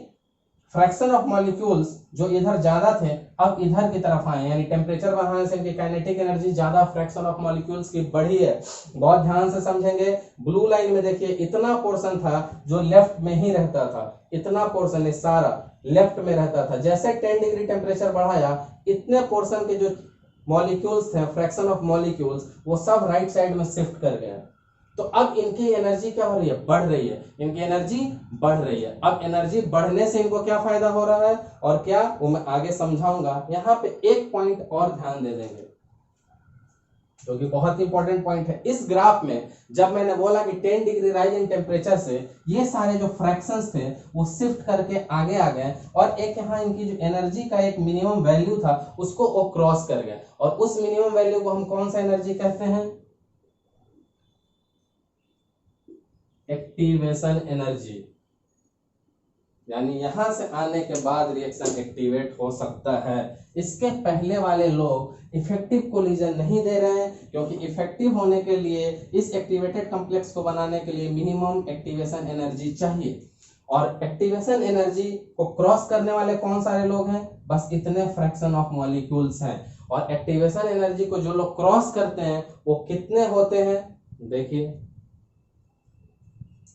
Fraction of molecules जो इधर ज्यादा थे अब इधर की तरफ आए, यानी टेम्परेचर बढ़ाने से इनकी काइनेटिक एनर्जी ज्यादा फ्रैक्शन ऑफ मॉलिक्यूल्स की बढ़ी है। बहुत ध्यान से समझेंगे, ब्लू लाइन में देखिए इतना पोर्शन था जो लेफ्ट में ही रहता था, इतना पोर्शन सारा लेफ्ट में रहता था। जैसे 10 डिग्री टेम्परेचर बढ़ाया इतने पोर्शन के जो मॉलिक्यूल्स थे फ्रैक्शन ऑफ मॉलिक्यूल्स वो सब राइट साइड में शिफ्ट कर गए। तो अब इनकी एनर्जी क्या हो रही है, बढ़ रही है, इनकी एनर्जी बढ़ रही है। अब एनर्जी बढ़ने से इनको क्या फायदा हो रहा है और क्या, वो मैं आगे समझाऊंगा। यहाँ पे एक पॉइंट और ध्यान दे देंगे जो कि बहुत इंपॉर्टेंट पॉइंट है। इस ग्राफ में जब मैंने बोला कि 10 डिग्री राइज इन टेम्परेचर से ये सारे जो फ्रैक्शंस थे वो शिफ्ट करके आगे आ गए, और एक यहाँ इनकी जो एनर्जी का एक मिनिमम वैल्यू था उसको वो क्रॉस कर गए, और उस मिनिमम वैल्यू को हम कौन सा एनर्जी कहते हैं, एक्टिवेशन एनर्जी। यानी यहां से आने के बाद रिएक्शन एक्टिवेट हो सकता है। इसके पहले वाले लोग इफेक्टिव कोलिजन नहीं दे रहे हैं, क्योंकि इफेक्टिव होने के लिए इस एक्टिवेटेड कॉम्प्लेक्स को बनाने के लिए मिनिमम एक्टिवेशन एनर्जी चाहिए, और एक्टिवेशन एनर्जी को क्रॉस करने वाले कौन सारे लोग हैं, बस इतने फ्रैक्शन ऑफ मॉलिक्यूल्स हैं। और एक्टिवेशन एनर्जी को जो लोग क्रॉस करते हैं वो कितने होते हैं, देखिए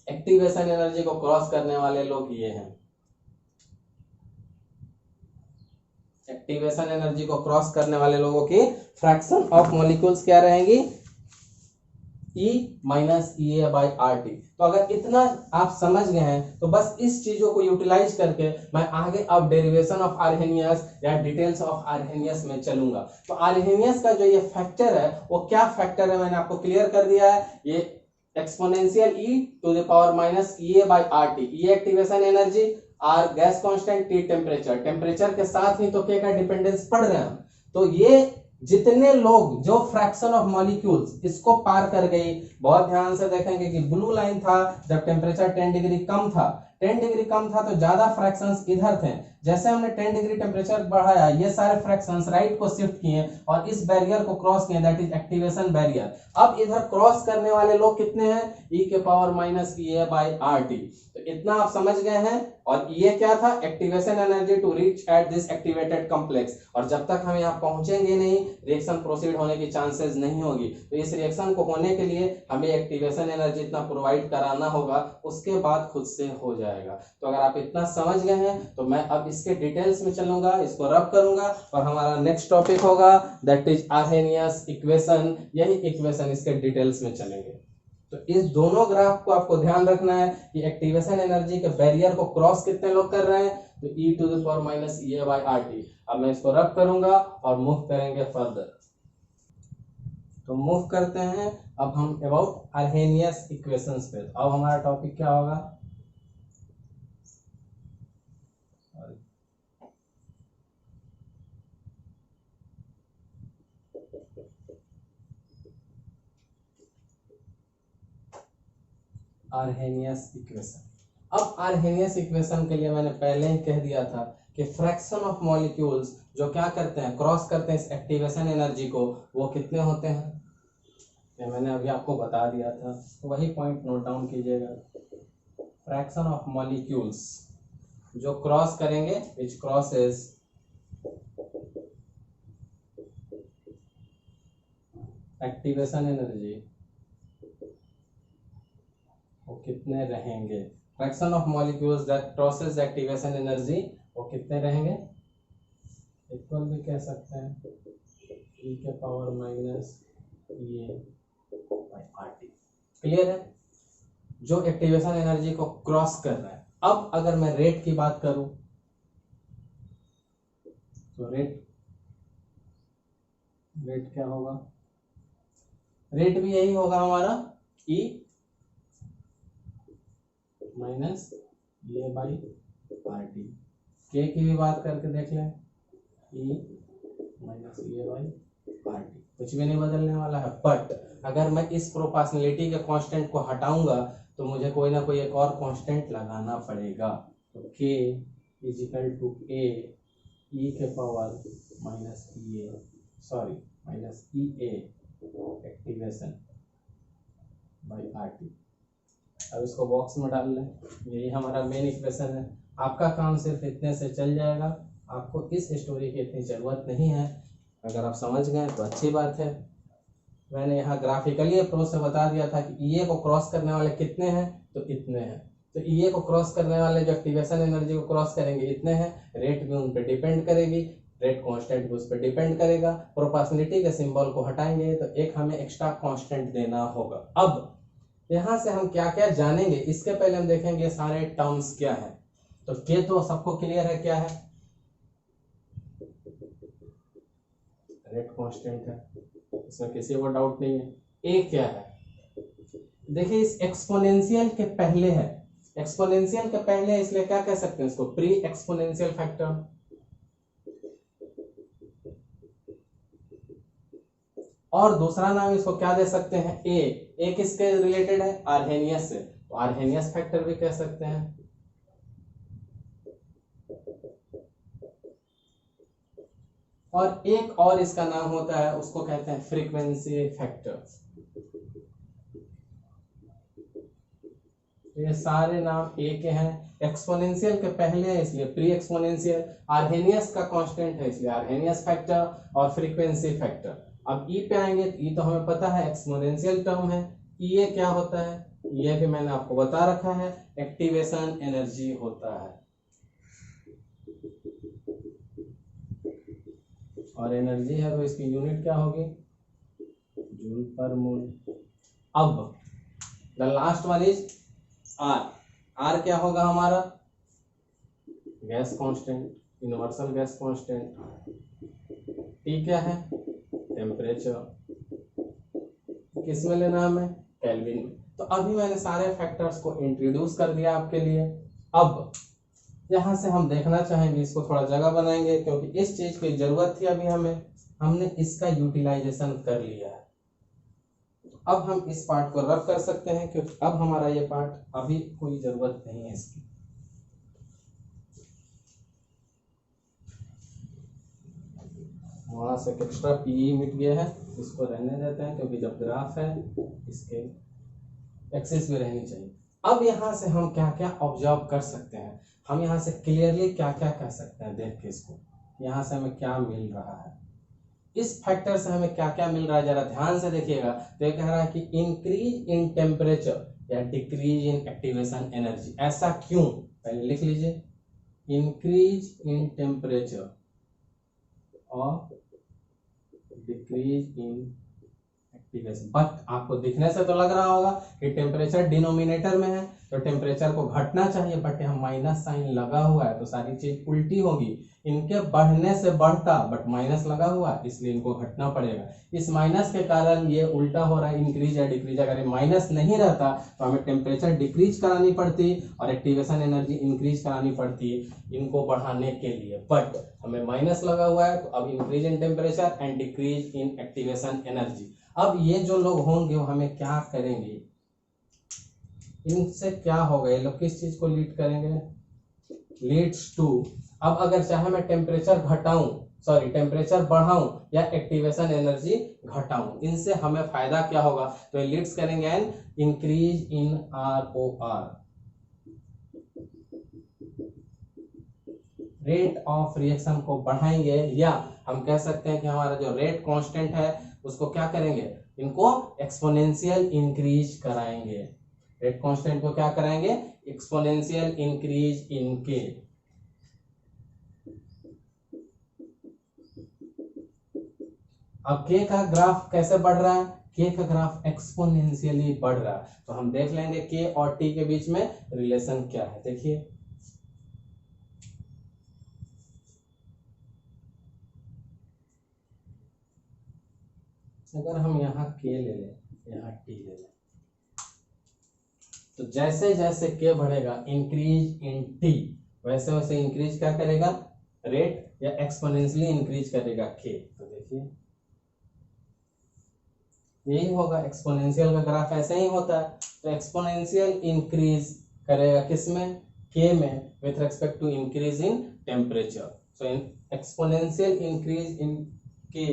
एक्टिवेशन एनर्जी को क्रॉस करने वाले लोग ये हैं। एक्टिवेशन एनर्जी को क्रॉस करने वाले लोगों की फ्रैक्शन ऑफ मॉलिक्यूल्स क्या रहेंगी, E माइनस EA/RT। तो अगर इतना आप समझ गए हैं तो बस इस चीजों को यूटिलाइज करके मैं आगे अब डेरिवेशन ऑफ आर्हेनियस या डिटेल्स ऑफ आर्हेनियस में चलूंगा। तो आर्हेनियस का जो ये फैक्टर है वो क्या फैक्टर है मैंने आपको क्लियर कर दिया है, ये exponential E⁻ EA/RT। E activation energy, R gas constant, T temperature, temperature के साथ ही तो K का डिपेंडेंस पढ़ रहे हैं। तो ये जितने लोग जो फ्रैक्शन ऑफ मॉलिक्यूल्स इसको पार कर गई, बहुत ध्यान से देखेंगे कि ब्लू लाइन था जब टेम्परेचर 10 डिग्री कम था, 10 डिग्री कम था तो ज्यादा फ्रैक्शंस इधर थे। जैसे हमने 10 डिग्री टेम्परेचर बढ़ाया ये सारे फ्रैक्शंस राइट को शिफ्ट किए और इस बैरियर को क्रॉस किए, दैट इज एक्टिवेशन बैरियर। अब इधर क्रॉस करने वाले लोग कितने हैं, E⁻⁻EA/RT। तो इतना आप समझ गए हैं। और ये क्या था, activation energy to reach at this activated complex. और जब तक हम यहाँ पहुंचेंगे नहीं रिएक्शन प्रोसीड होने की चांसेस नहीं होगी। तो इस रिएक्शन को होने के लिए हमें एक्टिवेशन एनर्जी इतना प्रोवाइड कराना होगा, उसके बाद खुद से हो जाएगा। तो अगर आप इतना समझ गए हैं तो मैं अब इसके डिटेल्स में चलूंगा, इसको रब करूंगा और हमारा नेक्स्ट टॉपिक होगा दैट इज आर्हेनियस इक्वेशन। यही इक्वेशन इसके डिटेल्स में चलेंगे। तो इस दोनों ग्राफ को आपको ध्यान रखना है कि एक्टिवेशन एनर्जी के बैरियर को क्रॉस कितने लोग कर रहे हैं, तो E⁻⁻EA/RT। अब मैं इसको रब करूंगा और मूव करेंगे फर्दर। तो मूव करते हैं अब हम अबाउट आर्हेनियस इक्वेशंस पे। तो अब हमारा टॉपिक क्या होगा, आर्हेनियस इक्वेशन। अब आर्हेनियस इक्वेशन के लिए मैंने पहले ही कह दिया था कि फ्रैक्शन ऑफ मॉलिक्यूल्स जो क्या करते हैं, क्रॉस करते हैं इस एक्टिवेशन एनर्जी को, वो कितने होते हैं। ये मैंने अभी आपको बता दिया था, वही पॉइंट नोट डाउन कीजिएगा। फ्रैक्शन ऑफ मॉलिक्यूल्स जो क्रॉस करेंगे, विच क्रॉसेस एक्टिवेशन एनर्जी, वो कितने रहेंगे। Fraction of molecules that crosses activation energy, वो कितने रहेंगे, इक्वल भी कह सकते हैं e के पावर माइनस ये बाई आर टी। क्लियर है, जो एक्टिवेशन एनर्जी को क्रॉस कर रहा है। अब अगर मैं रेट की बात करूं तो रेट क्या होगा, रेट भी यही होगा हमारा e माइनस ये बाई आर टी। के की भी बात करके देख लें, e माइनस ये बाई आर टी, कुछ भी नहीं बदलने वाला है। बट अगर मैं इस प्रोपोर्शनलिटी के कांस्टेंट को हटाऊंगा तो मुझे कोई ना कोई एक और कांस्टेंट लगाना पड़ेगा। तो k is equal to a e के power minus E A activation by R T. अब इसको बॉक्स में डाल लें, यही हमारा मेन इक्वेशन है। आपका काम सिर्फ इतने से चल जाएगा, आपको इस स्टोरी की इतनी ज़रूरत नहीं है। अगर आप समझ गए तो अच्छी बात है। मैंने यहाँ ग्राफिकली अप्रोच से बता दिया था कि ईए को क्रॉस करने वाले कितने हैं, तो इतने हैं। तो ईए को क्रॉस करने वाले जो एक्टिवेशन एनर्जी को क्रॉस करेंगे इतने हैं। रेट भी उन पर डिपेंड करेगी, रेट कांस्टेंट भी उस पर डिपेंड करेगा। प्रोपोर्शनलिटी के सिंबल को हटाएंगे तो एक हमें एक्स्ट्रा कांस्टेंट देना होगा। अब यहाँ से हम क्या क्या जानेंगे, इसके पहले हम देखेंगे सारे टर्म्स क्या है। तो के तो सबको क्लियर है क्या है, रेट कांस्टेंट है, इसमें किसी को डाउट नहीं है। ए क्या है, देखिए इस एक्सपोनेंशियल के पहले है, एक्सपोनेंशियल के पहले है, इसलिए क्या कह सकते हैं इसको, प्री एक्सपोनेंशियल फैक्टर। और दूसरा नाम इसको क्या दे सकते हैं, ए किसके रिलेटेड है, आर्हेनियस से, तो आर्हेनियस फैक्टर भी कह सकते हैं। और एक और इसका नाम होता है, उसको कहते हैं फ्रीक्वेंसी फैक्टर। ये सारे नाम ए के हैं, एक्सपोनेंशियल के पहले है इसलिए प्री एक्सपोनेंशियल, आर्हेनियस का कांस्टेंट है इसलिए आर्हेनियस फैक्टर, और फ्रीक्वेंसी फैक्टर। अब ई पे आएंगे तो ई तो हमें पता है एक्सपोनेंशियल टर्म है। ये क्या होता है, ये भी मैंने आपको बता रखा है, एक्टिवेशन एनर्जी होता है। और एनर्जी है तो इसकी यूनिट क्या होगी, जूल पर मोल। अब the last one is R. R क्या होगा हमारा, gas constant, universal gas constant. T क्या है, टेम्परेचर, किस में लेना हमें, केल्विन में। तो अभी मैंने सारे फैक्टर्स को इंट्रोड्यूस कर दिया आपके लिए। अब यहां से हम देखना चाहेंगे, इसको थोड़ा जगह बनाएंगे क्योंकि इस चीज की जरूरत थी अभी हमें, हमने इसका यूटिलाइजेशन कर लिया है। अब हम इस पार्ट को रब कर सकते हैं क्योंकि अब हमारा ये पार्ट अभी कोई जरूरत नहीं है इसकी। वहां से एक्स्ट्रा पीई मिट गया है, इसको रहने देते हैं क्योंकि जब ग्राफ है इसके एक्सिस भी रहनी चाहिए। अब यहाँ से हम क्या क्या ऑब्जर्व कर सकते हैं, हम यहाँ से क्लियरली क्या क्या कह सकते हैं, देख के इसको यहाँ से हमें क्या मिल रहा है, इस फैक्टर से हमें क्या क्या मिल रहा है, जरा ध्यान से देखिएगा। तो ये कह रहा है कि इंक्रीज इन टेम्परेचर या डिक्रीज इन एक्टिवेशन एनर्जी। ऐसा क्यों, पहले लिख लीजिए, इंक्रीज इन टेम्परेचर और डिक्रीज इन एक्टिवेशन। बट आपको दिखने से तो लग रहा होगा कि टेम्परेचर डिनोमिनेटर में है तो टेम्परेचर को घटना चाहिए, बट यहाँ माइनस साइन लगा हुआ है तो सारी चीज उल्टी होगी। इनके बढ़ने से बढ़ता बट माइनस लगा हुआ है इसलिए इनको घटना पड़ेगा। इस माइनस के कारण ये उल्टा हो रहा है, इंक्रीज या डिक्रीज। अगर ये माइनस नहीं रहता तो हमें टेम्परेचर डिक्रीज करानी पड़ती और एक्टिवेशन एनर्जी इंक्रीज करानी पड़ती इनको बढ़ाने के लिए, बट हमें माइनस लगा हुआ है तो अब increase in temperature and decrease in activation energy. अब ये जो लोग होंगे वो हमें क्या करेंगे, इनसे क्या होगा, ये लोग किस चीज को लीड करेंगे, लीड्स टू अब अगर चाहे मैं टेम्परेचर घटाऊं, सॉरी टेम्परेचर बढ़ाऊं या एक्टिवेशन एनर्जी घटाऊं, इनसे हमें फायदा क्या होगा? तो ये लीड्स करेंगे an increase in ROR, rate of reaction को बढ़ाएंगे, या हम कह सकते हैं कि हमारा जो रेट कांस्टेंट है उसको क्या करेंगे? इनको एक्सपोनेंशियल इंक्रीज कराएंगे। रेट कांस्टेंट को क्या कराएंगे? एक्सपोनेंशियल इंक्रीज इन के। अब के का ग्राफ कैसे बढ़ रहा है? के का ग्राफ एक्सपोनेंशियली बढ़ रहा है। तो हम देख लेंगे के और टी के बीच में रिलेशन क्या है। देखिए, अगर हम यहाँ के ले लें, यहाँ टी ले लें, तो जैसे जैसे के बढ़ेगा इंक्रीज इन टी, वैसे वैसे इंक्रीज क्या करेगा? रेट, या एक्सपोनेंशियली इंक्रीज करेगा के। तो देखिए यही होगा, एक्सपोनेंशियल का ग्राफ ऐसे ही होता है। तो एक्सपोनेंशियल इंक्रीज करेगा किसमें? के में, with respect to increase in temperature. So exponential increase in K,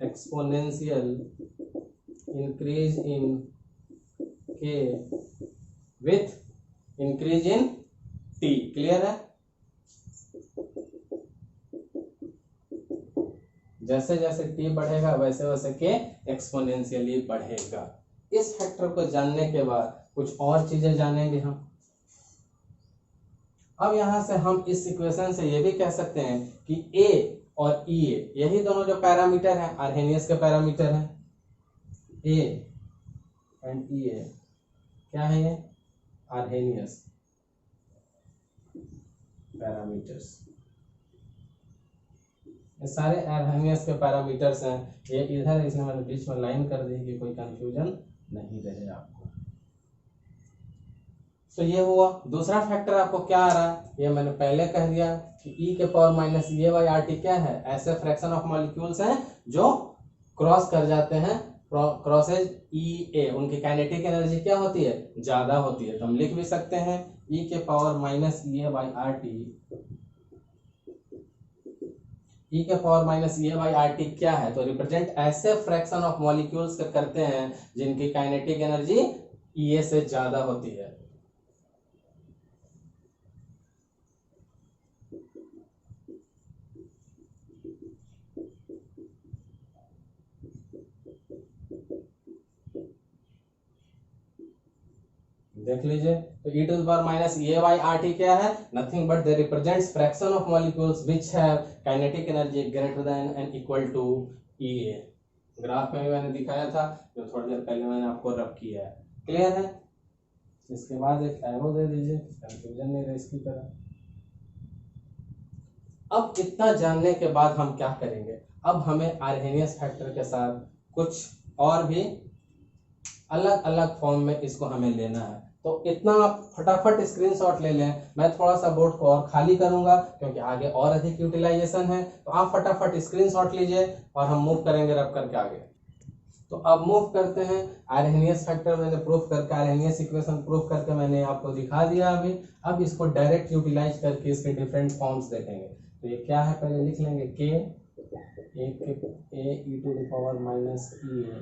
exponential increase in K with increase in T. Clear है? जैसे जैसे टी बढ़ेगा वैसे वैसे के एक्सपोनेंशियली बढ़ेगा। इस फैक्टर को जानने के बाद कुछ और चीजें जानेंगे हम। अब यहां से हम इस इक्वेशन से ये भी कह सकते हैं कि ए और ई ए, यही दोनों जो पैरामीटर हैं आर्हेनियस के पैरामीटर हैं। ए एंड ई ए क्या है? ये आर्हेनियस पैरामीटर्स, ये सारे आर्हेनियस के पैरामीटर्स हैं। ये इधर है, इसलिए मैंने बीच में लाइन कर दी कि कोई कंफ्यूजन नहीं रहे आपको। तो ये हुआ। दूसरा फैक्टर आपको क्या आ रहा है? ये मैंने पहले कह दिया कि e के पावर माइनस ये बाई आर टी क्या है? ऐसे फ्रैक्शन ऑफ मॉलिक्यूल्स हैं जो क्रॉस कर जाते हैं, क्रॉसेज ई ए, उनकी काइनेटिक एनर्जी क्या होती है? ज्यादा होती है। तो हम लिख भी सकते हैं e के पावर माइनस ये बाई आर टी, e के पावर माइनस ये बाई आर टी क्या है? तो रिप्रेजेंट ऐसे फ्रैक्शन ऑफ मॉलिक्यूल्स करते हैं जिनकी काइनेटिक एनर्जी ई ए से ज्यादा होती है। देख लीजिए, तो e to the power minus A by R T क्या है? Nothing but they represents fraction of molecules which have kinetic energy greater than and equal to E A. Graph में भी मैंने दिखाया था, जो थोड़ी देर पहले मैंने आपको रब किया है। क्लियर है? इसके बाद एक एरो दे दीजिए, कंफ्यूजन नहीं रहे इसकी तरह। अब इतना जानने के बाद हम क्या करेंगे? अब हमें आर्हेनियस फैक्टर के साथ कुछ और भी अलग अलग फॉर्म में इसको हमें लेना है। तो इतना आप फटाफट स्क्रीनशॉट ले लें। मैं थोड़ा सा बोर्ड को और खाली करूंगा क्योंकि आगे और अधिक यूटिलाइजेशन है। तो आप फटाफट स्क्रीनशॉट लीजिए और हम मूव करेंगे रब करके आगे। तो अब मूव करते हैं। आर्हेनियस फैक्टर मैंने प्रूफ करके, आर्हेनियस इक्वेशन प्रूफ करके मैंने आपको दिखा दिया अभी। अब इसको डायरेक्ट यूटिलाइज करके इसके डिफरेंट फॉर्म्स देखेंगे। तो ये क्या है पहले लिख लेंगे, K A e to the power minus E A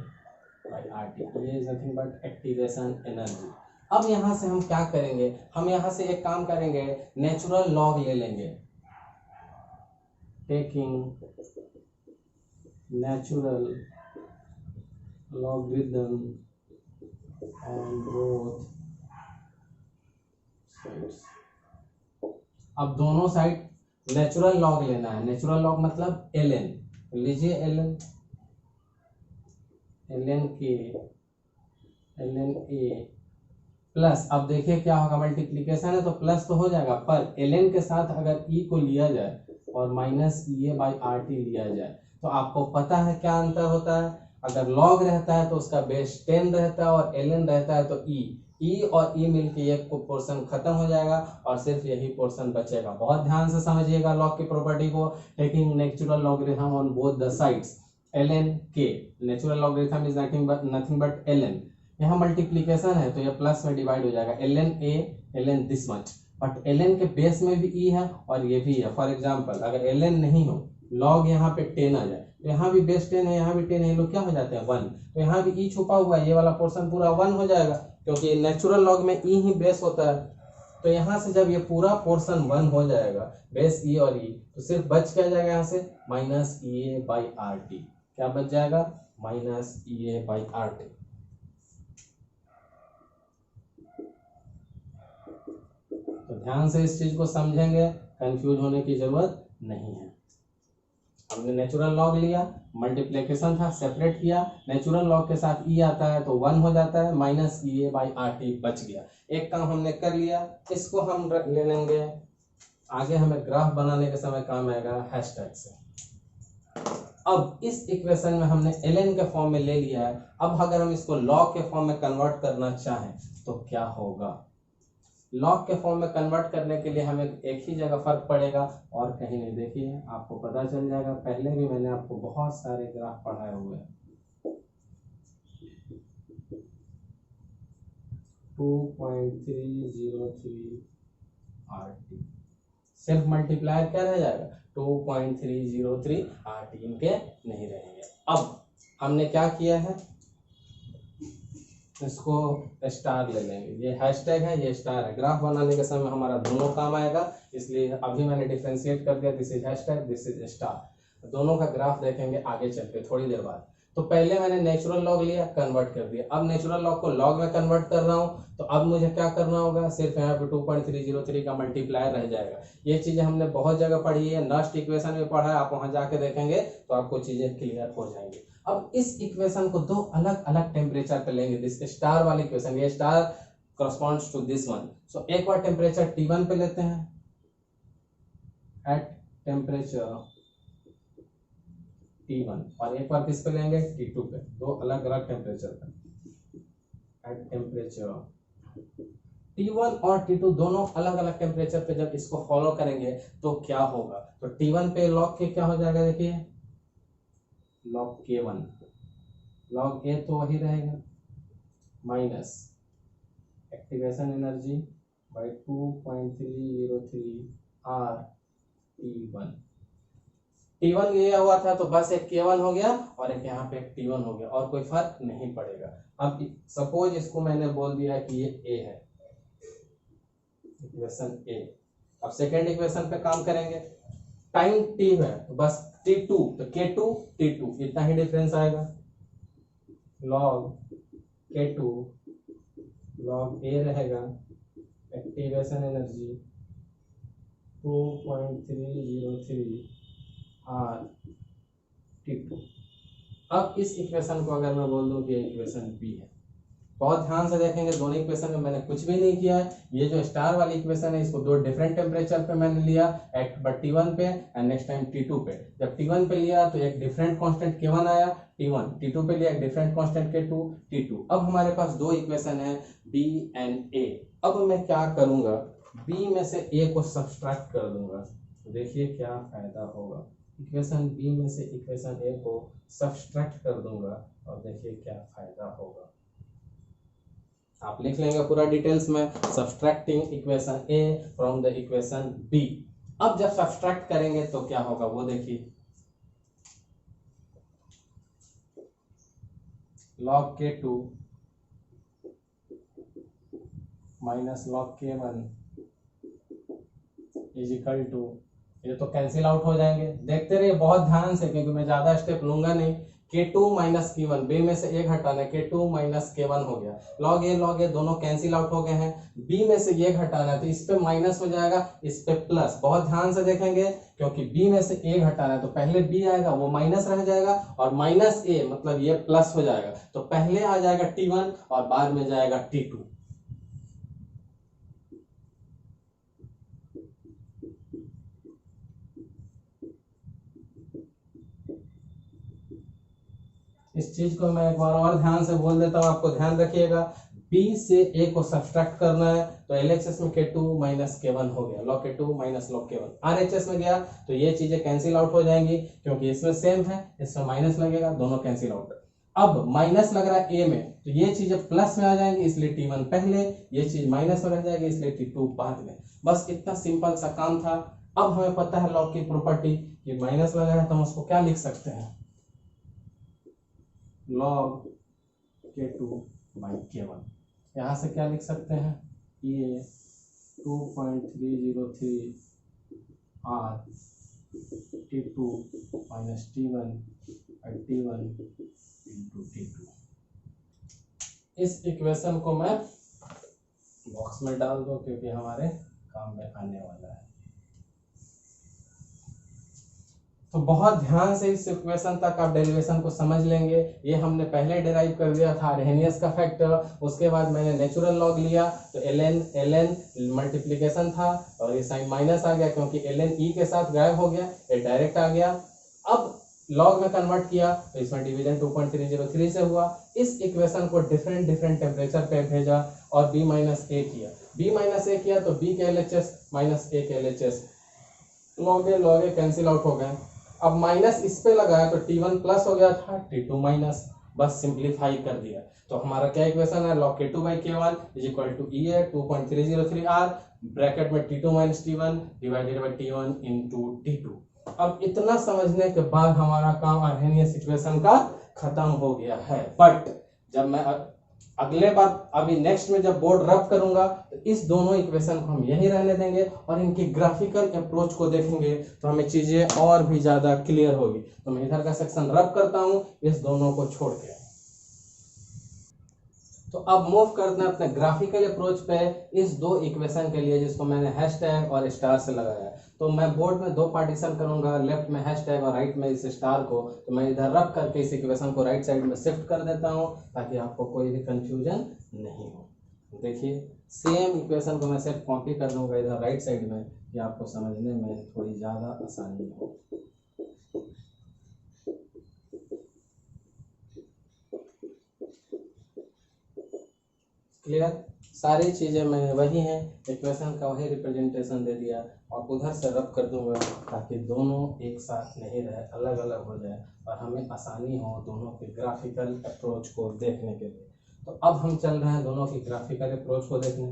by R T, ये is nothing but activation energy. अब यहाँ से हम क्या करेंगे? हम यहाँ से एक काम करेंगे, नेचुरल लॉग ले लेंगे। Taking natural logarithm on both sides. अब दोनों साइड नेचुरल लॉग लेना है। नेचुरल लॉग मतलब ln, लीजिए ln के ln a प्लस, अब देखिए क्या होगा, मल्टीप्लीकेशन है तो प्लस तो हो जाएगा, पर ln के साथ अगर e को लिया जाए और minus A by R T लिया जाए तो आपको पता है क्या अंतर होता है। अगर लॉग रहता है तो उसका बेस 10 रहता है और ln रहता है तो e और e मिलके एक पोर्शन खत्म हो जाएगा और सिर्फ यही पोर्शन बचेगा। बहुत ध्यान से समझिएगा लॉग की प्रॉपर्टी को। Taking natural logarithm on both the sides, ln k, natural logarithm is nothing but ln। यहाँ मल्टीप्लीकेशन है तो ये प्लस में डिवाइड हो जाएगा, ln a ln this much, but ln के बेस में भी e है और ये भी है। फॉर एग्जांपल अगर ln नहीं हो, log यहाँ पे 10 आ जाए, तो यहाँ भी बेस 10 है, यहाँ भी 10 है, लोग क्या हो जाते हैं 1, तो यहाँ भी e छुपा हुआ है, ये वाला पोर्शन पूरा 1 हो जाएगा, क्योंकि नेचुरल लॉग में e ही बेस होता है। तो यहाँ से जब ये पूरा पोर्शन 1 हो जाएगा, बेस e और e, तो सिर्फ बच क्या जाएगा यहाँ से माइनस EA बाई RT। क्या बच जाएगा माइनस EA बाई RT। तो ध्यान से इस चीज को समझेंगे, कंफ्यूज होने की जरूरत नहीं है। हमने नेचुरल लॉग लिया, मल्टीप्लिकेशन था, सेपरेट किया, नेचुरल लॉग के साथ e आता है तो 1 हो जाता है, माइनस EA बाई RT बच गया। एक काम हमने कर लिया, इसको हम ले लेंगे आगे, हमें ग्राफ बनाने के समय काम आएगा हैशटैग से। अब इस इक्वेशन में हमने ln के फॉर्म में ले लिया है, अब अगर हम इसको लॉग के फॉर्म में कन्वर्ट करना चाहें तो क्या होगा। लॉग के फॉर्म में कन्वर्ट करने के लिए हमें एक ही जगह फर्क पड़ेगा और कहीं नहीं। देखिए आपको पता चल जाएगा, पहले भी मैंने आपको बहुत सारे ग्राफ पढ़ाए हुए हैं। 2.303 RT, सिर्फ मल्टीप्लायर क्या रह जाएगा 2.303 RT, इनके नहीं रहेंगे। अब हमने क्या किया है, इसको स्टार ले लेंगे, ये हैशटैग है, ये स्टार है। ग्राफ बनाने के समय हमारा दोनों काम आएगा, इसलिए अभी मैंने डिफरेंशिएट कर दिया, this is hashtag, this is star. दोनों का ग्राफ देखेंगे आगे चल के थोड़ी देर बाद। तो पहले मैंने नेचुरल लॉग लिया, कन्वर्ट कर दिया, अब नेचुरल लॉग को लॉग में कन्वर्ट कर रहा हूँ, तो अब मुझे क्या करना होगा, सिर्फ यहाँ पे 2.303 का मल्टीप्लायर रह जाएगा। ये चीजें हमने बहुत जगह पढ़ी है, लास्ट इक्वेशन में पढ़ा है, आप वहां जाके देखेंगे तो आपको चीजें क्लियर हो जाएंगी। अब इस इक्वेशन को दो अलग अलग टेम्परेचर पे लेंगे, दिस स्टार वाली इक्वेशन, ये star corresponds to this one. So एक बार टेम्परेचर T1 पे लेते हैं, एट टेम्परेचर T1, और एक बार किस पे लेंगे T2 पे, दो अलग अलग टेम्परेचर पे। एट टेम्परेचर T1 और T2 दोनों अलग अलग टेम्परेचर पे जब इसको फॉलो करेंगे तो क्या होगा, तो T1 पे लॉग के क्या हो जाएगा, देखिए लॉग K1, लॉग A तो वही रहेगा, minus activation energy by 2.303 R T1 ये हुआ था तो बस एक K1 हो गया और एक यहाँ पे एक T1 हो गया, और कोई फर्क नहीं पड़ेगा। अब सपोज इसको मैंने बोल दिया कि ये A है, इक्वेशन A। अब सेकेंड इक्वेशन पे काम करेंगे, टाइम T है तो बस T2, तो K2 T2 इतना ही डिफरेंस आएगा, लॉग K2 लॉग A रहेगा, एक्टिवेशन एनर्जी 2.303 R/T2। अब इस इक्वेशन को अगर मैं बोल दूं कि इक्वेशन B है, बहुत ध्यान से देखेंगे, दोनों इक्वेशन में मैंने कुछ भी नहीं किया है। ये जो स्टार वाली इक्वेशन है इसको दो डिफरेंट टेम्परेचर पे मैंने लिया, एक बार T1 पे एंड नेक्स्ट टाइम T2 पे। जब T1 पे लिया तो एक डिफरेंट कांस्टेंट K1 आया T1, T2 पे लिया एक डिफरेंट कांस्टेंट K2 T2। अब हमारे पास दो इक्वेशन है B एंड A। अब मैं क्या करूंगा, B में से A को सब्सट्रैक्ट कर दूंगा, देखिए क्या फायदा होगा। इक्वेशन B में से इक्वेशन A को सब्सट्रैक्ट कर दूंगा और देखिए क्या फायदा होगा। आप लिख लेंगे पूरा डिटेल्स में, subtracting equation A from the equation B। अब जब सब्सट्रैक्ट करेंगे तो क्या होगा वो देखिए, log K2 minus log K1 is equal to, ये तो कैंसिल आउट हो जाएंगे, देखते रहिए बहुत ध्यान से क्योंकि मैं ज्यादा स्टेप लूंगा नहीं। K2 माइनस K1, B में से एक हटाना है, K2 माइनस K1 हो गया, log A दोनों कैंसिल आउट हो गए हैं। B में से एक हटाना है तो इस पे माइनस हो जाएगा, इस पे प्लस। बहुत ध्यान से देखेंगे क्योंकि B में से एक हटाना है तो पहले B आएगा वो माइनस रह जाएगा और माइनस A मतलब ये प्लस हो जाएगा, तो पहले आ जाएगा T1 और बाद में जाएगा T2। इस चीज को मैं एक बार और ध्यान से बोल देता हूँ, आपको ध्यान रखिएगा। B से A को सब्सट्रैक्ट करना है तो LHS में K2 माइनस K1 हो गया, log K2 minus log K1। RHS में गया तो ये चीजें कैंसिल आउट हो जाएंगी क्योंकि इसमें सेम है, इसमें माइनस लगेगा, दोनों कैंसिल आउट। अब माइनस लग रहा है ए में, तो ये चीजें प्लस में आ जाएंगी, इसलिए T1 पहले, ये चीज माइनस में रह जाएगी, इसलिए T2 बाद में। बस इतना सिंपल सा काम था। अब हमें पता है लॉग की प्रॉपर्टी कि माइनस लगा है तो हम उसको क्या लिख सकते हैं, log K2/K1। यहां से क्या लिख सकते हैं, ये 2.303 R T2 minus T1 into T2। इस इक्वेशन को मैं बॉक्स में डाल दो क्योंकि हमारे काम में आने वाला है। तो बहुत ध्यान से इस इक्वेशन तक आप डेरिवेशन को समझ लेंगे। ये हमने पहले डिराइव कर दिया था अरहेनियस का फैक्टर, उसके बाद मैंने नेचुरल लॉग लिया, तो ln मल्टीप्लिकेशन था और ये साइन माइनस आ गया क्योंकि ln e के साथ गायब हो गया, ये डायरेक्ट आ गया। अब लॉग में कन्वर्ट किया तो इसमें डिवीजन 2.303 से हुआ। इस इक्वेशन को डिफरेंट टेम्परेचर पे भेजा और b माइनस ए किया तो b के LHS माइनस a के LHS लॉग ए कैंसिल आउट हो गए। अब माइनस इस पे लगाया तो T1 प्लस हो गया था, T2 माइनस, बस सिंप्लीफाई कर दिया। तो हमारा क्या इक्वेशन है, log K2/K1 is equal to E है 2.303 R ब्रैकेट में T2 minus T1 divided by T1 into T2। अब इतना समझने के बाद हमारा काम अरहेनियस इक्वेशन का खत्म हो गया है। बट जब मैं अगले बार अभी नेक्स्ट में जब बोर्ड रब करूंगा तो इस दोनों इक्वेशन को हम यही रहने देंगे और इनकी ग्राफिकल अप्रोच को देखेंगे तो हमें चीजें और भी ज्यादा क्लियर होगी। तो मैं इधर का सेक्शन रब करता हूं इस दोनों को छोड़ के। तो अब मूव करते हैं अपने ग्राफिकल अप्रोच पे इस दो इक्वेशन के लिए जिसको मैंने हैशटैग और स्टार से लगाया है। तो मैं बोर्ड में दो पार्टीशन करूंगा, लेफ्ट में हैशटैग और राइट में इस स्टार को। तो मैं इधर रब करके इस इक्वेशन को राइट साइड में शिफ्ट कर देता हूं ताकि आपको कोई भी कंफ्यूजन नहीं हो। देखिए सेम इक्वेशन को मैं सिर्फ कॉपी कर दूंगा इधर राइट साइड में कि आपको समझने में थोड़ी ज्यादा आसानी हो। क्लियर, सारी चीजें मैंने वही हैं, इक्वेशन का वही रिप्रेजेंटेशन दे दिया और उधर से रब कर दूंगा ताकि दोनों एक साथ नहीं रहे, अलग अलग हो जाए और हमें आसानी हो दोनों के ग्राफिकल अप्रोच को देखने के लिए। तो अब हम चल रहे हैं दोनों की ग्राफिकल अप्रोच को देखने।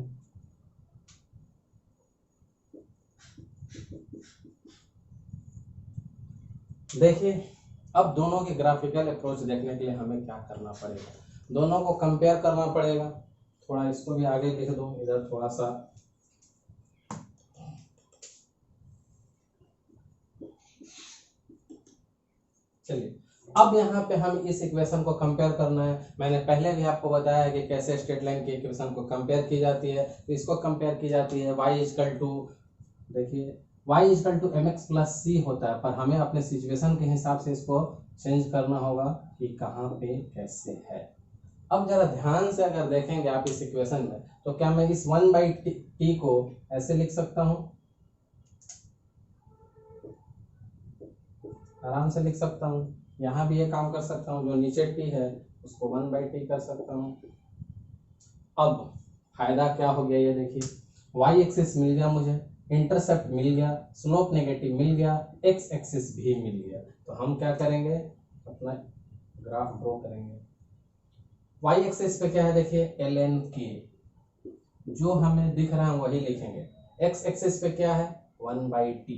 देखिए अब दोनों की ग्राफिकल अप्रोच देखने के लिए हमें क्या करना पड़ेगा, दोनों को कंपेयर करना पड़ेगा। थोड़ा इसको भी आगे लिख दो इधर थोड़ा सा। चलिए अब यहाँ पे हम इस इक्वेशन को कंपेयर करना है। मैंने पहले भी आपको बताया है कि कैसे स्ट्रेट लाइन की इक्वेशन को कंपेयर की जाती है। तो इसको कंपेयर की जाती है y इक्वल टू, देखिए y equal to mx plus c होता है, पर हमें अपने सिचुएशन के हिसाब से इसको चेंज करना होगा कि कहाँ पे कैसे है। अब जरा ध्यान से अगर देखेंगे आप इस इक्वेशन में तो क्या मैं इस 1/t को ऐसे लिख सकता हूं, आराम से लिख सकता हूं। यहां भी ये काम कर सकता हूं, जो नीचे t है उसको 1/t कर सकता हूं। अब फायदा क्या हो गया ये देखिए, y एक्सिस मिल गया मुझे, इंटरसेप्ट मिल गया, स्लोप नेगेटिव मिल गया, x एक्सिस भी मिल गया। तो हम क्या करेंगे, अपना ग्राफ ड्रॉ करेंगे। y एक्सिस पे क्या है देखिए ln k, जो हमें दिख रहा है वही लिखेंगे। x एक्सिस पे क्या है 1/t।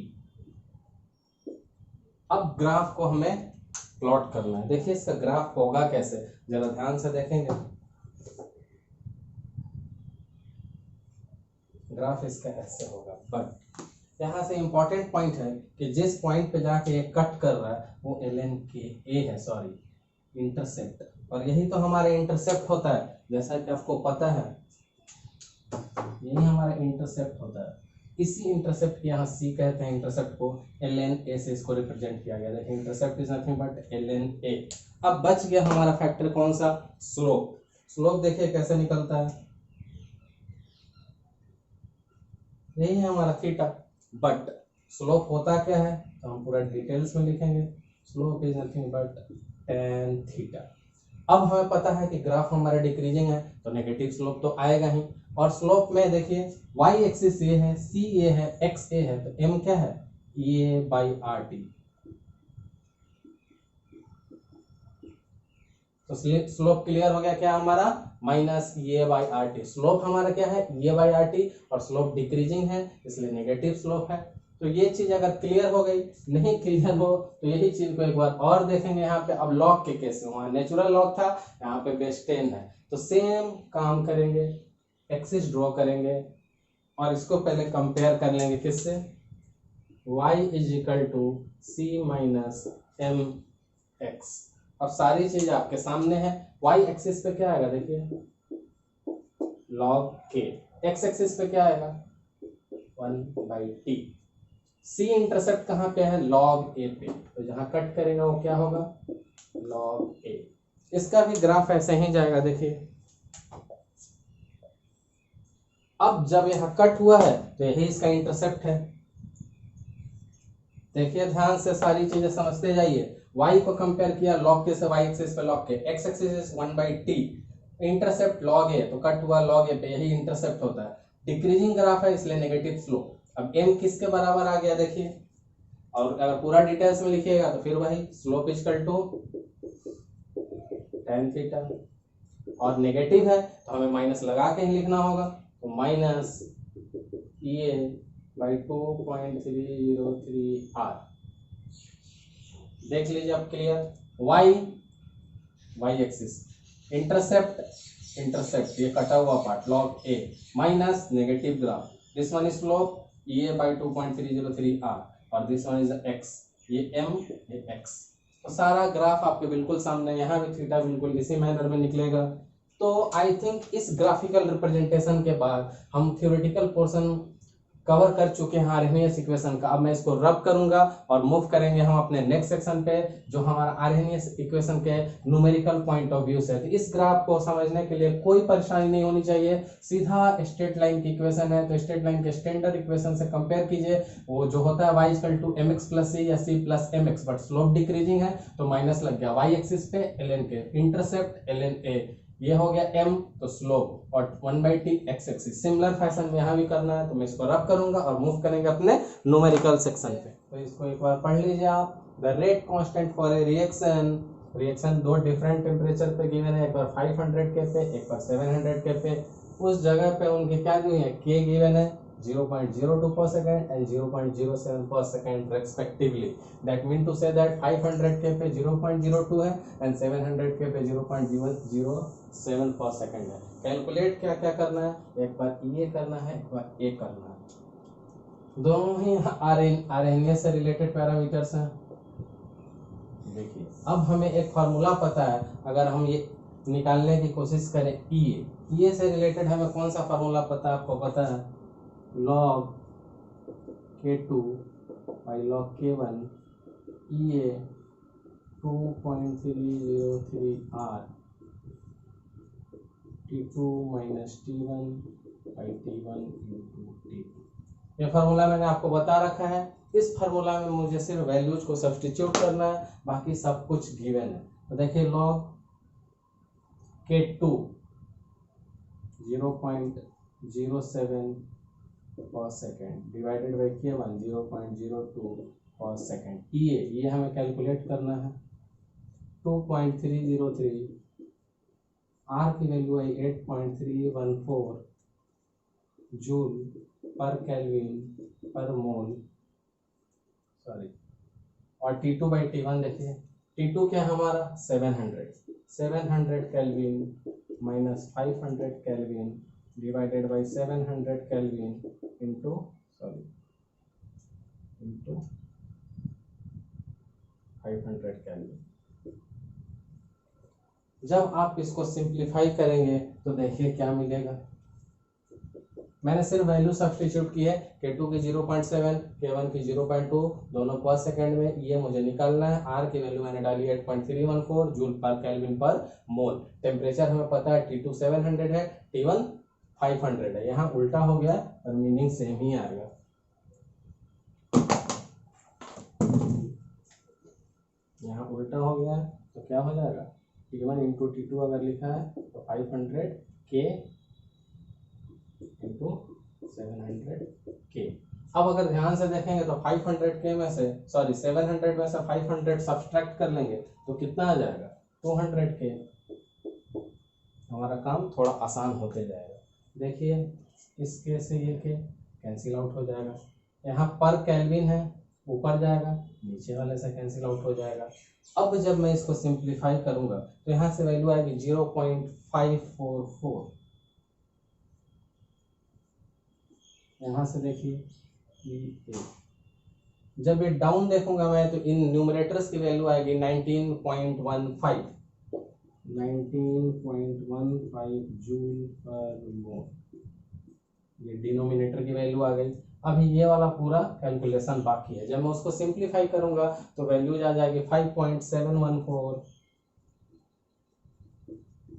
अब ग्राफ को हमें प्लॉट करना है। देखिए इसका ग्राफ होगा कैसे, जरा ध्यान से देखेंगे। ग्राफ इसका ऐसे होगा, बट यहाँ से इंपॉर्टेंट पॉइंट है कि जिस पॉइंट पे जाके ये कट कर रहा है वो ln k a है, सॉरी इंटरसेप्ट, और यही तो हमारा इंटरसेप्ट होता है। जैसा कि आपको पता है यही हमारा इंटरसेप्ट होता है। इसी इंटरसेप्ट यहाँ c कहते हैं, इंटरसेप्ट को ln a से इसको रिप्रेजेंट किया गया। देखिए intercept is nothing but ln a। अब बच गया हमारा फैक्टर कौन सा, स्लोप। स्लोप देखिए कैसे निकलता है, यही है हमारा थीटा। बट स्लोप होता क्या है तो हम पूरा डिटेल्स में लिखेंगे। Slope is nothing but tan theta. अब हमें पता है कि ग्राफ हमारा डिक्रीजिंग है तो नेगेटिव स्लोप तो आएगा ही। और स्लोप में देखिए y एक्सिस ये है, c ये है, x a है, तो m क्या है a/rt। तो स्लोप क्लियर हो गया, क्या हमारा माइनस ये बाई आर टी। स्लोप हमारा क्या है, ये बाई आर टी, और स्लोप डिक्रीजिंग है इसलिए नेगेटिव स्लोप है। तो ये चीज अगर क्लियर हो गई, नहीं क्लियर हो तो यही चीज को एक बार और देखेंगे यहाँ पे। अब लॉग के केस में वहां नेचुरल लॉग था, यहाँ पे बेस 10 है, तो सेम काम करेंगे, एक्सिस ड्रॉ करेंगे और इसको पहले कंपेयर कर लेंगे किससे, y is equal to C minus M X. अब सारी चीज आपके सामने है। y एक्सिस पे क्या आएगा, देखिए log k, x एक्सिस पे क्या आएगा 1/t। c इंटरसेप्ट कहाँ पे है, log a पे, तो जहां कट करेगा वो क्या होगा log a। इसका भी ग्राफ ऐसे ही जाएगा, देखिए अब जब यहां कट हुआ है तो यही इसका इंटरसेप्ट है। देखिए ध्यान से सारी चीजें समझते जाइए। y को कंपेयर किया log के से, y एक्सिस पे log के, x axis is 1/t, intercept log a, तो कट हुआ log a पे, यही इंटरसेप्ट होता है। डिक्रीजिंग ग्राफ है इसलिए नेगेटिव स्लोप। अब m किसके बराबर आ गया देखिए, और अगर पूरा डिटेल्स में लिखिएगा तो फिर वही slope equal to tan theta, और नेगेटिव है तो हमें माइनस लगा के ही लिखना होगा, तो माइनस ए बाई 2.303 r। देख लीजिए अब क्लियर। y एक्सिस, इंटरसेप्ट ये कटा हुआ part log a minus negative graph, this one is slope A by 2.303 r, और दिस वन इज x, ये m ये x। तो सारा ग्राफ आपके बिल्कुल सामने, यहाँ भी थीटा बिल्कुल इसी मैनर में निकलेगा। तो आई थिंक इस ग्राफिकल रिप्रेजेंटेशन के बाद हम थ्योरेटिकल पोर्शन कवर कर चुके हैं आर्हेनियस इक्वेशन का। अब मैं इसको रब करूंगा और मूव करेंगे हम अपने नेक्स्ट सेक्शन पे, जो हमारा आर्हेनियस इक्वेशन के न्यूमेरिकल पॉइंट ऑफ व्यू से है। तो इस ग्राफ को समझने के लिए कोई परेशानी नहीं होनी चाहिए, सीधा स्ट्रेट लाइन की इक्वेशन है, तो स्ट्रेट लाइन के स्टैंडर्ड इक्वेशन से कंपेयर कीजिए। वो जो होता है y equal to mx plus c या c plus mx, but slope decreasing है तो माइनस लग गया y एक्सिस पे ln K, intercept ln a, ये हो गया m तो स्लोप, और 1/t x axis. Similar fashion में यहाँ भी करना है, तो मैं इसको रब करूंगा और मूव करेंगे अपने न्यूमेरिकल सेक्शन पे। तो इसको एक बार पढ़ लीजिए आप। The rate constant for a reaction दो डिफरेंट टेम्परेचर पे गिवन है, एक बार 500 के पे, एक बार 700 के पे। उस जगह पे उनके क्या दी है, k गिवन है 0.02 per second and 0.07 per second respectively. That mean to say that 500 के पे 0.02 है and 700 के पे 0.007 per second है। कैलकुलेट क्या क्या करना है, एक बार ये करना है, एक बार ये करना है। दोनों ही आरएनएस से रिलेटेड पैरामीटर्स हैं। देखिए अब हमें एक फार्मूला पता है, अगर हम ये निकालने की कोशिश करें ई से रिलेटेड हमें कौन सा फार्मूला पता है, आपको पता है log k2 by log k1 EA 2.303 r T2 minus T1 by T1 into T2। ये फार्मूला मैंने आपको बता रखा है। इस फार्मूला में मुझे सिर्फ वैल्यूज को सब्स्टिट्यूट करना है, बाकी सब कुछ गिवन है। तो देखिए log k2 0.07 per second divided by k1 0.02 per second। ये हमें कैलकुलेट करना है। 2.303 r की वैल्यू है 8.314 जूल पर केल्विन पर मोल, सॉरी, और T2 बाई T1 देखिए, T2 क्या हमारा 700 kelvin minus 500 kelvin divided by 700 kelvin into 500 kelvin. जब आप इसको सिंप्लीफाई करेंगे तो देखिए क्या मिलेगा। मैंने सिर्फ वैल्यू सब्स्टिट्यूट की है, K2 की 0.7, K1 की 0.2, दोनों पर सेकंड में, ये मुझे निकालना है। R की वैल्यू मैंने डाली 8.314 जूल पर केल्विन पर मोल। टेम्परेचर हमें पता है T2 700 है, T1 500 है। यहाँ उल्टा हो गया और मीनिंग सेम ही आएगा। यहाँ उल्टा हो गया तो क्या हो जाएगा, T1 इंटू T2 अगर लिखा है तो 500 K इंटू 700 K। अब अगर ध्यान से देखेंगे तो 500 K में से, सॉरी 700 में से 500 सब्सट्रैक्ट कर लेंगे तो कितना आ जाएगा 200 K। हमारा काम थोड़ा आसान होते जाएगा। देखिए इसके से ये के कैंसिल आउट हो जाएगा, यहाँ पर केल्विन है ऊपर जाएगा, नीचे वाले से कैंसिल आउट हो जाएगा। अब जब मैं इसको सिंप्लीफाई करूंगा तो यहाँ से वैल्यू आएगी 0.544। यहाँ से देखिए जब ये डाउन देखूंगा मैं तो इन न्यूमरेटर्स की वैल्यू आएगी 19.15 जूल पर मोल, ये डिनोमिनेटर की वैल्यू आ गई। अभी ये वाला पूरा कैलकुलेशन बाकी है, जब मैं उसको सिंप्लीफाई करूंगा तो वैल्यूज आ जाएगी 5.714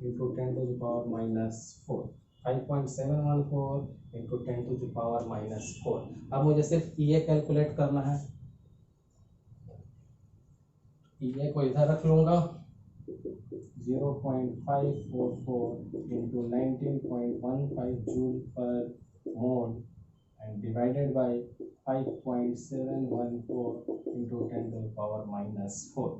into 10 to the power -4, 5.714 into 10 to the power -4। अब मुझे सिर्फ ये कैलकुलेट करना है, ये को इधर रख लूंगा, 0.544 इंटू 19.15 जूल पर मोल and divided by 5.714 into 10 to the power -4।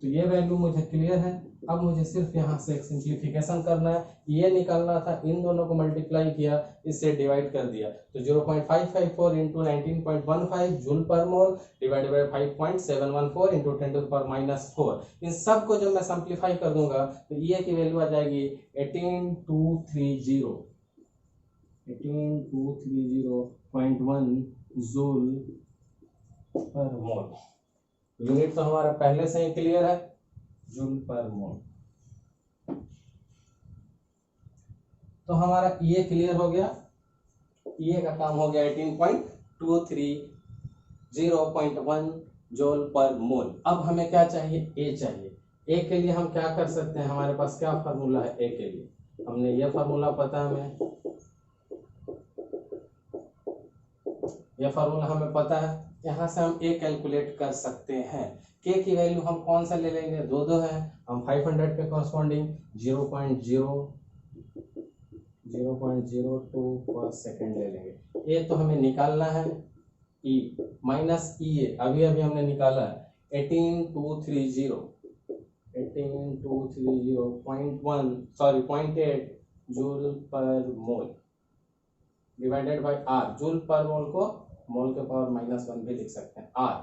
तो ये वैल्यू मुझे क्लियर है। अब मुझे सिर्फ यहाँ से एक सिंप्लीफिकेशन करना है, ये निकालना था, इन दोनों को मल्टीप्लाई किया, इससे डिवाइड कर दिया, तो 0.554 इंटू 19.15 जूल पर mole divided by 5.714 into 10 to the power -4। इन सब को जब मैं सिंप्लीफाई कर दूंगा तो ये की वैल्यू आ जाएगी 18230.1 जूल पर मोल। यूनिट तो हमारा पहले से ही क्लियर है, जूल पर मोल। तो हमारा ये क्लियर हो गया, ये का काम हो गया 18.230.1 जूल पर मोल। अब हमें क्या चाहिए, ए चाहिए। ए के लिए हम क्या कर सकते हैं, हमारे पास क्या फार्मूला है ए के लिए, हमने ये फार्मूला पता है, हमें ये फार्मूला हमें पता है, यहाँ से हम ए कैलकुलेट कर सकते हैं। के की वैल्यू हम कौन सा ले लेंगे, दो है, हम 500 के कॉरस्पॉन्डिंग 0.02 पर सेकेंड ले लेंगे। ए तो हमें निकालना है, ई माइनस ई ए अभी हमने निकाला है 0.8 जूल पर mole divided by R. Joule पर मोल को मोल के पावर -1 भी लिख सकते हैं, आर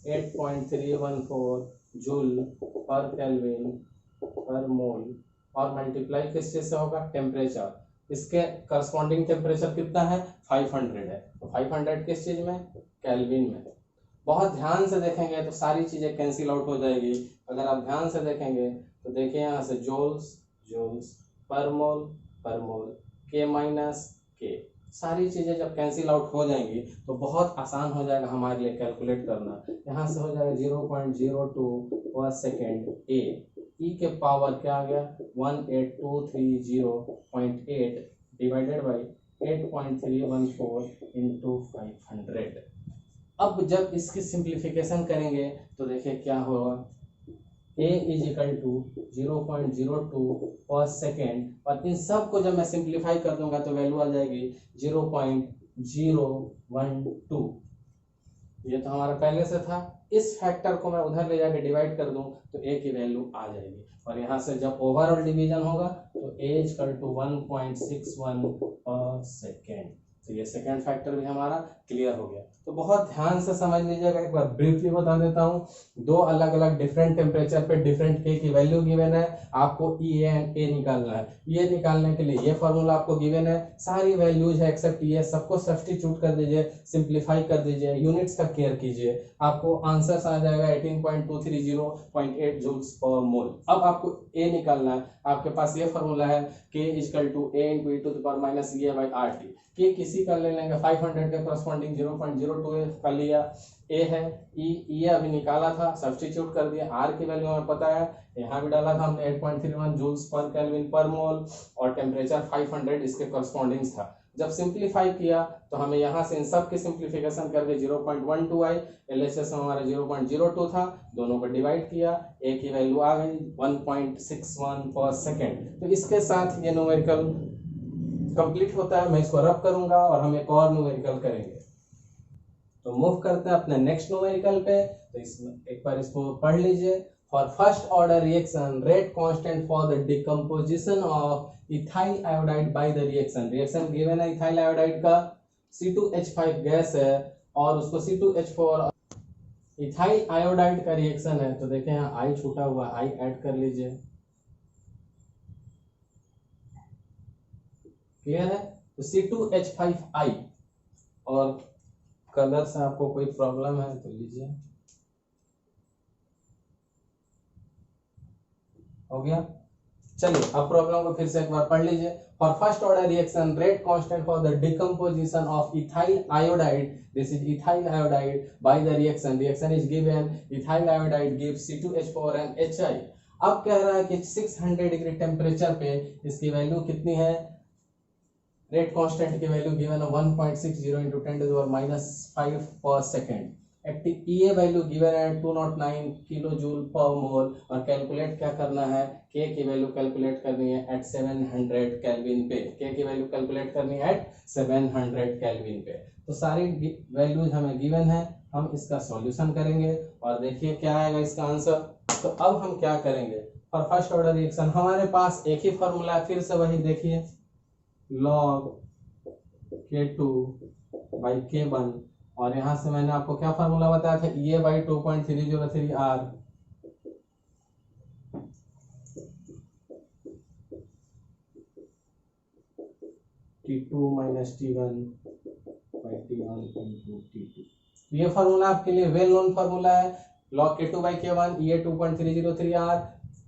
8.314 जूल पर केल्विन पर मोल, और मल्टीप्लाई किस चीज से होगा, टेम्परेचर। इसके करस्पॉन्डिंग टेम्परेचर कितना है, 500 है, तो 500 किस चीज में, केल्विन में। बहुत ध्यान से देखेंगे तो सारी चीजें कैंसिल आउट हो जाएगी। अगर आप ध्यान से देखेंगे तो देखिए यहाँ से जूल्स पर मोल के माइनस के, सारी चीजें जब कैंसिल आउट हो जाएंगी तो बहुत आसान हो जाएगा हमारे लिए कैलकुलेट करना। यहाँ से हो जाएगा 0.02 पर सेकेंड ए, ई के पावर क्या आ गया 18230.8 डिवाइडेड बाई 8.314 इंटू 500। अब जब इसकी सिंप्लीफिकेशन करेंगे तो देखिए क्या होगा, a इज इक्वल टू 0.02 पर सेकेंड, और इन सब को जब मैं सिंप्लीफाई कर दूंगा तो वैल्यू आ जाएगी 0.012। ये तो हमारा पहले से था, इस फैक्टर को मैं उधर ले जाके डिवाइड कर दूं तो a की वैल्यू आ जाएगी, और यहाँ से जब ओवरऑल डिवीजन होगा तो a इज इक्वल टू 1.61 पर सेकेंड। तो ये सेकेंड फैक्टर भी हमारा क्लियर हो गया। तो बहुत ध्यान से समझ लीजिएगा, एक बार ब्रीफली बता देता हूँ। दो अलग अलग डिफरेंट टेम्परेचर पे डिफरेंट के की वैल्यू गिवन है, आपको ई एंड ए निकालना है। ये निकालने के लिए ये फॉर्मूला आपको गिवन है, सारी वैल्यूज है एक्सेप्ट ये, सबको सब्स्टिट्यूट कर दीजिए, सिंप्लीफाई कर दीजिए, यूनिट्स का केयर कीजिए, आपको आंसर आ जाएगा 18.230.8 जूल्स पर मोल। अब आपको ए निकालना है, आपके पास ये फॉर्मूला है K equal to A into E to the power minus E by R T. K किसी का ले लेंगे 500 के करस्पॉन्डिंग 0.02 का लिया, ए है, ई अभी निकाला था, सब्स्टिट्यूट कर दिया, आर की वैल्यू हमें पता है, यहाँ भी डाला था हमने 8.31 जूल्स पर केल्विन पर मोल, और टेम्परेचर 500 इसके करस्पॉन्डिंग था। जब सिंप्लीफाई किया तो हमें यहाँ से इन सब की सिंप्लीफिकेशन करके 0.12 आई, एलएचएस हमारा 0.02 था, दोनों को डिवाइड किया, ए की वैल्यू आ गई 1.61 पर सेकेंड। तो इसके साथ ये न्यूमेरिकल कंप्लीट होता है। मैं इसको रब करूंगा और हम एक और न्यूमेरिकल करेंगे। तो मूव करते हैं अपने नेक्स्ट न्यूमेरिकल पे। तो इसमें एक बार इसको पढ़ लीजिए, for first order reaction rate constant for the decomposition of ethyl iodide by the reaction. Reaction given है इथाइल आयोडाइड का C2H5 गैस है और उसको C2H4 इथाइल आयोडाइड का रिएक्शन है। तो देखें यहाँ आई छूटा हुआ, आई ऐड कर लीजिए। क्लियर है? तो C2H5I और कलर से आपको कोई प्रॉब्लम है तो लीजिए। हो गया? चलिए अब प्रॉब्लम को फिर से एक बार पढ़ लीजिए। For first order reaction rate constant for the decomposition of ethyl iodide, this is ethyl iodide by the reaction is given ethyl iodide gives C2H4 and HI। अब कह रहा है कि 600 डिग्री टेम्परेचर पे इसकी वैल्यू कितनी है, रेट कांस्टेंट की वैल्यू गिवन है 1.60 into 10⁻⁵ पर सेकेंड। एक्टिव ईए वैल्यू गिवन है 209 किलो जूल पर मोल और कैलकुलेट क्या करना है, के की वैल्यू कैलकुलेट करनी है एट 700 केल्विन पे। के की वैल्यू कैलकुलेट करनी है एट 700 केल्विन पे। तो सारी वैल्यूज हमें गिवन है, हम इसका सॉल्यूशन करेंगे और देखिए क्या आएगा इसका आंसर। तो अब हम क्या करेंगे, फॉर फर्स्ट ऑर्डर रिएक्शन हमारे पास एक ही फॉर्मूला है, फिर से वही देखिए log K2 by K1 और यहाँ से मैंने आपको क्या फार्मूला बताया था, EA by 2.303R T2 minus T1 by T1 into T2। ये फार्मूला आपके लिए वेल नोन फार्मूला है, log K2 by K1 EA 2.303R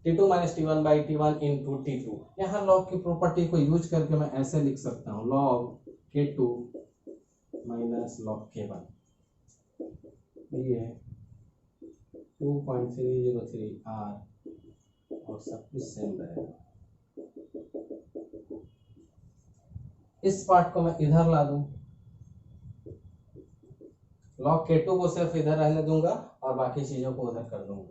T2 minus T1 by T1 into T2। यहाँ log की प्रॉपर्टी को यूज करके मैं ऐसे लिख सकता हूँ log K2 minus log K1, ये 2.303R और सब कुछ सेम रहेगा। इस पार्ट को मैं इधर ला दूं, log K2 को सिर्फ इधर रहने दूंगा और बाकी चीजों को उधर कर दूंगा।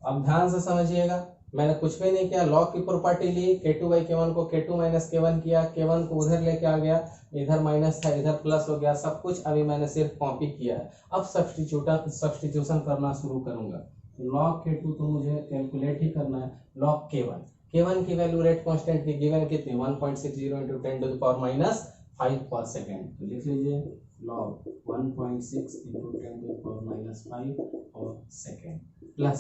अब ध्यान से समझिएगा, मैंने कुछ भी नहीं किया, लॉग की property Lee, K2 by K1 को K2 minus K1 किया, K1 को उधर लेके आ गया, इधर माइनस था इधर प्लस हो गया, सब कुछ अभी मैंने सिर्फ कॉपी किया है। अब सब्स्टिट्यूशन करना शुरू करूंगा। लॉग K2 तो मुझे कैलकुलेट ही करना है, लॉग K1 की वैल्यू रेट कांस्टेंट की गिवन कितनी 1.60 into 10⁻⁵ पर सेकेंड। तो लिख लीजिए log 1.6 into 10⁻⁵ पर सेकेंड प्लस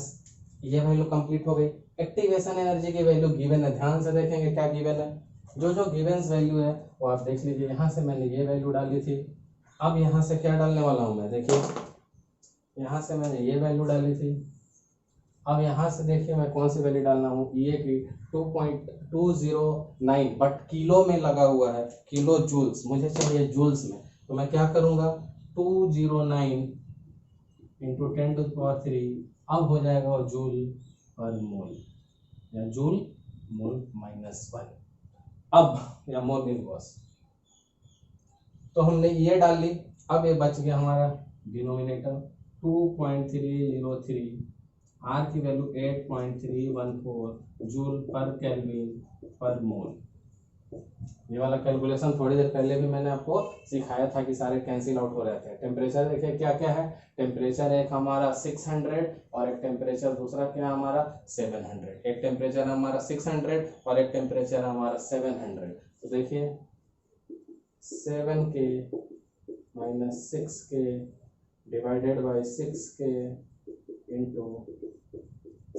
ये वैल्यू कंप्लीट हो गई। एक्टिवेशन एनर्जी की वैल्यू गिवन है, ध्यान से देखेंगे क्या गिवन है, जो जो गिवन्स वैल्यू है वो आप देख लीजिए। यहाँ से मैंने ये वैल्यू डाली थी, अब यहाँ से क्या डालने वाला हूँ मैं, देखिए यहाँ से मैंने ये वैल्यू डाली थी, अब यहाँ से देखिए मैं कौन सी वैल्यू डालना हूँ, ये की 2.209 बट किलो में लगा हुआ है, किलो जूल्स मुझे चाहिए जूल्स में। तो मैं क्या करूँगा 209 into 10⁻³ अब हो जाएगा वो जूल पर मोल या जूल मोल -1 अब या मोल इनवर्स। तो हमने ये डाल ली, अब ये बच गया हमारा डिनोमिनेटर 2.303, आर की वैल्यू 8.314 जूल पर केल्विन पर मोल। ये वाला कैलकुलेशन थोड़ी देर पहले भी मैंने आपको सिखाया था कि सारे कैंसिल आउट हो रहे थे। टेम्परेचर देखिए क्या क्या है, टेम्परेचर एक हमारा 600 और एक टेम्परेचर दूसरा क्या हमारा 700। एक टेम्परेचर हमारा 600 और एक टेम्परेचर हमारा 700। तो देखिए 7K - 6K divided by 6K into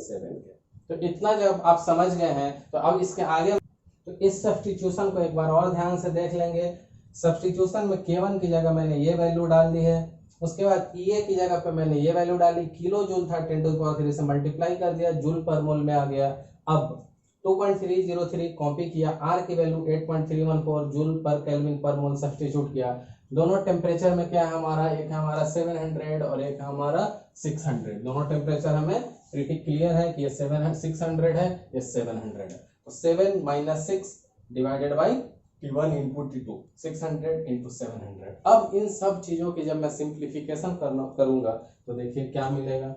7K। तो इतना जब आप समझ गए हैं तो अब इसके आगे तो इस सब्स्टिट्यूशन को एक बार और ध्यान से देख लेंगे। सब्स्टिट्यूशन में K1 की जगह मैंने ये वैल्यू डाल दी है, उसके बाद EA की जगह पे मैंने ये वैल्यू डाली, किलो जूल था 10⁻³ से मल्टीप्लाई कर दिया, जूल पर मोल में आ गया। अब 2.303 कॉपी किया, R की वैल्यू 8.314 जूल पर केल्विन पर मोल सब्स्टिट्यूट किया। दोनों टेम्परेचर में क्या है हमारा, एक है हमारा 700 और एक है हमारा 600। दोनों टेम्परेचर हमें प्रीटी क्लियर है कि ये 600 है, ये 700 है। तो 7 - 6 divided by T1 into T2 600 into 700। अब इन सब चीजों की जब मैं सिंप्लीफिकेशन करूंगा तो देखिए क्या मिलेगा,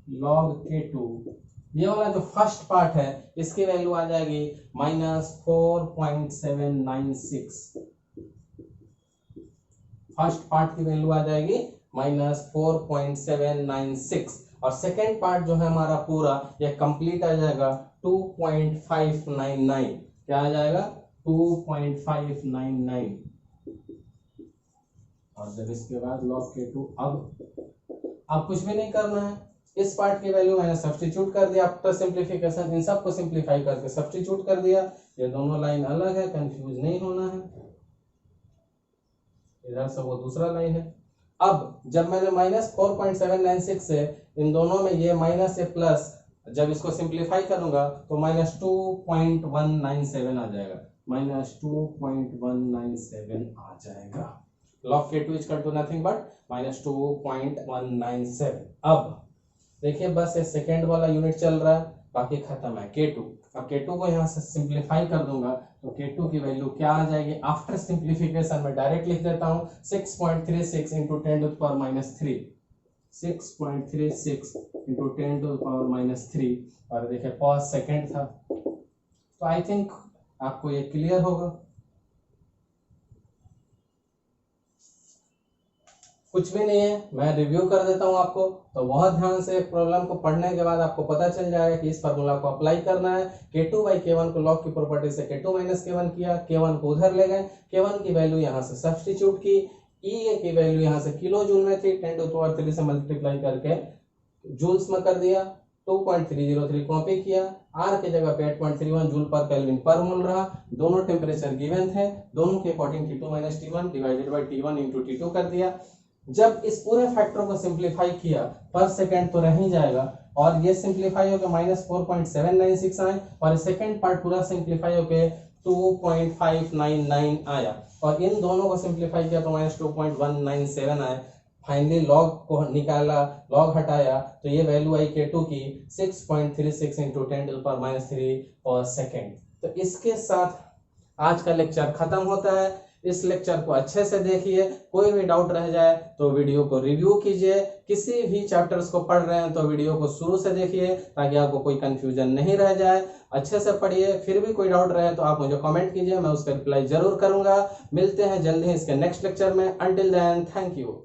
log K2, ये वाला जो फर्स्ट पार्ट है इसकी वैल्यू आ जाएगी -4.796। फर्स्ट पार्ट की वैल्यू आ जाएगी -4.796 और सेकेंड पार्ट जो है हमारा पूरा ये कंप्लीट आ जाएगा 2.599। क्या आ जाएगा 2.599। और जब इसके बाद log K2, अब कुछ भी नहीं करना है, इस पार्ट की वैल्यू मैंने सब्स्टिट्यूट कर दिया आफ्टर सिंप्लीफिकेशन, इन सबको सिंप्लीफाई करके सब्स्टिट्यूट कर दिया। ये दोनों लाइन अलग है, कंफ्यूज नहीं होना है, इधर से वो दूसरा लाइन है। अब जब मैंने -4.796 से इन दोनों में ये माइनस से प्लस, जब इसको सिंप्लीफाई करूंगा तो -2.197 आ जाएगा, -2.197 आ जाएगा। log K2 is to nothing but -2.197। अब देखिए बस ये सेकेंड वाला यूनिट चल रहा है, बाकी खत्म है K2। अब K2 को यहाँ से सिंप्लीफाई कर दूंगा तो K2 की वैल्यू क्या आ जाएगी आफ्टर सिंप्लीफिकेशन, में डायरेक्ट लिख देता हूँ 6.36 इंटू 10⁻³ 6.36 इंटू 10⁻³ और देखिए पॉज सेकेंड था, तो आई थिंक आपको ये क्लियर होगा। कुछ भी नहीं है, मैं रिव्यू कर देता हूं आपको, तो बहुत ध्यान से प्रॉब्लम को पढ़ने के बाद आपको पता चल जाएगा कि इस फार्मूला को अप्लाई करना है। K2/K1 को log की प्रॉपर्टी से K2 - K1 किया, K1 को उधर ले गए, K1 की वैल्यू यहाँ से सब्स्टिट्यूट की, E की वैल्यू यहाँ से किलो जूल में थी, 10⁻³ से मल्टीप्लाई करके जूल्स में कर दिया, 2.303 कॉपी किया, R की जगह पे 8.31 जूल पर केल्विन पर मोल रहा। दोनों टेम्परेचर गिवन थे, दोनों के according T2 - T1 divided by T1 into T2 कर दिया। जब इस पूरे फैक्टर को सिंप्लीफाई किया पर सेकेंड तो रह ही जाएगा, और ये सिंप्लीफाई होकर -4.796 आए और सेकेंड पार्ट पूरा सिंप्लीफाई होकर 2.599 आया, और इन दोनों को सिंप्लीफाई किया तो -2.197 आए। फाइनली लॉग को निकाला, लॉग हटाया तो ये वैल्यू आई K2 की 6.36 इंटू 10⁻³ पर सेकेंड। तो इसके साथ आज का लेक्चर खत्म होता है। इस लेक्चर को अच्छे से देखिए, कोई भी डाउट रह जाए तो वीडियो को रिव्यू कीजिए। किसी भी चैप्टर्स को पढ़ रहे हैं तो वीडियो को शुरू से देखिए ताकि आपको कोई कंफ्यूजन नहीं रह जाए। अच्छे से पढ़िए, फिर भी कोई डाउट रहे तो आप मुझे कमेंट कीजिए, मैं उसका रिप्लाई जरूर करूंगा। मिलते हैं जल्दी इसके नेक्स्ट लेक्चर में। Until then, thank you.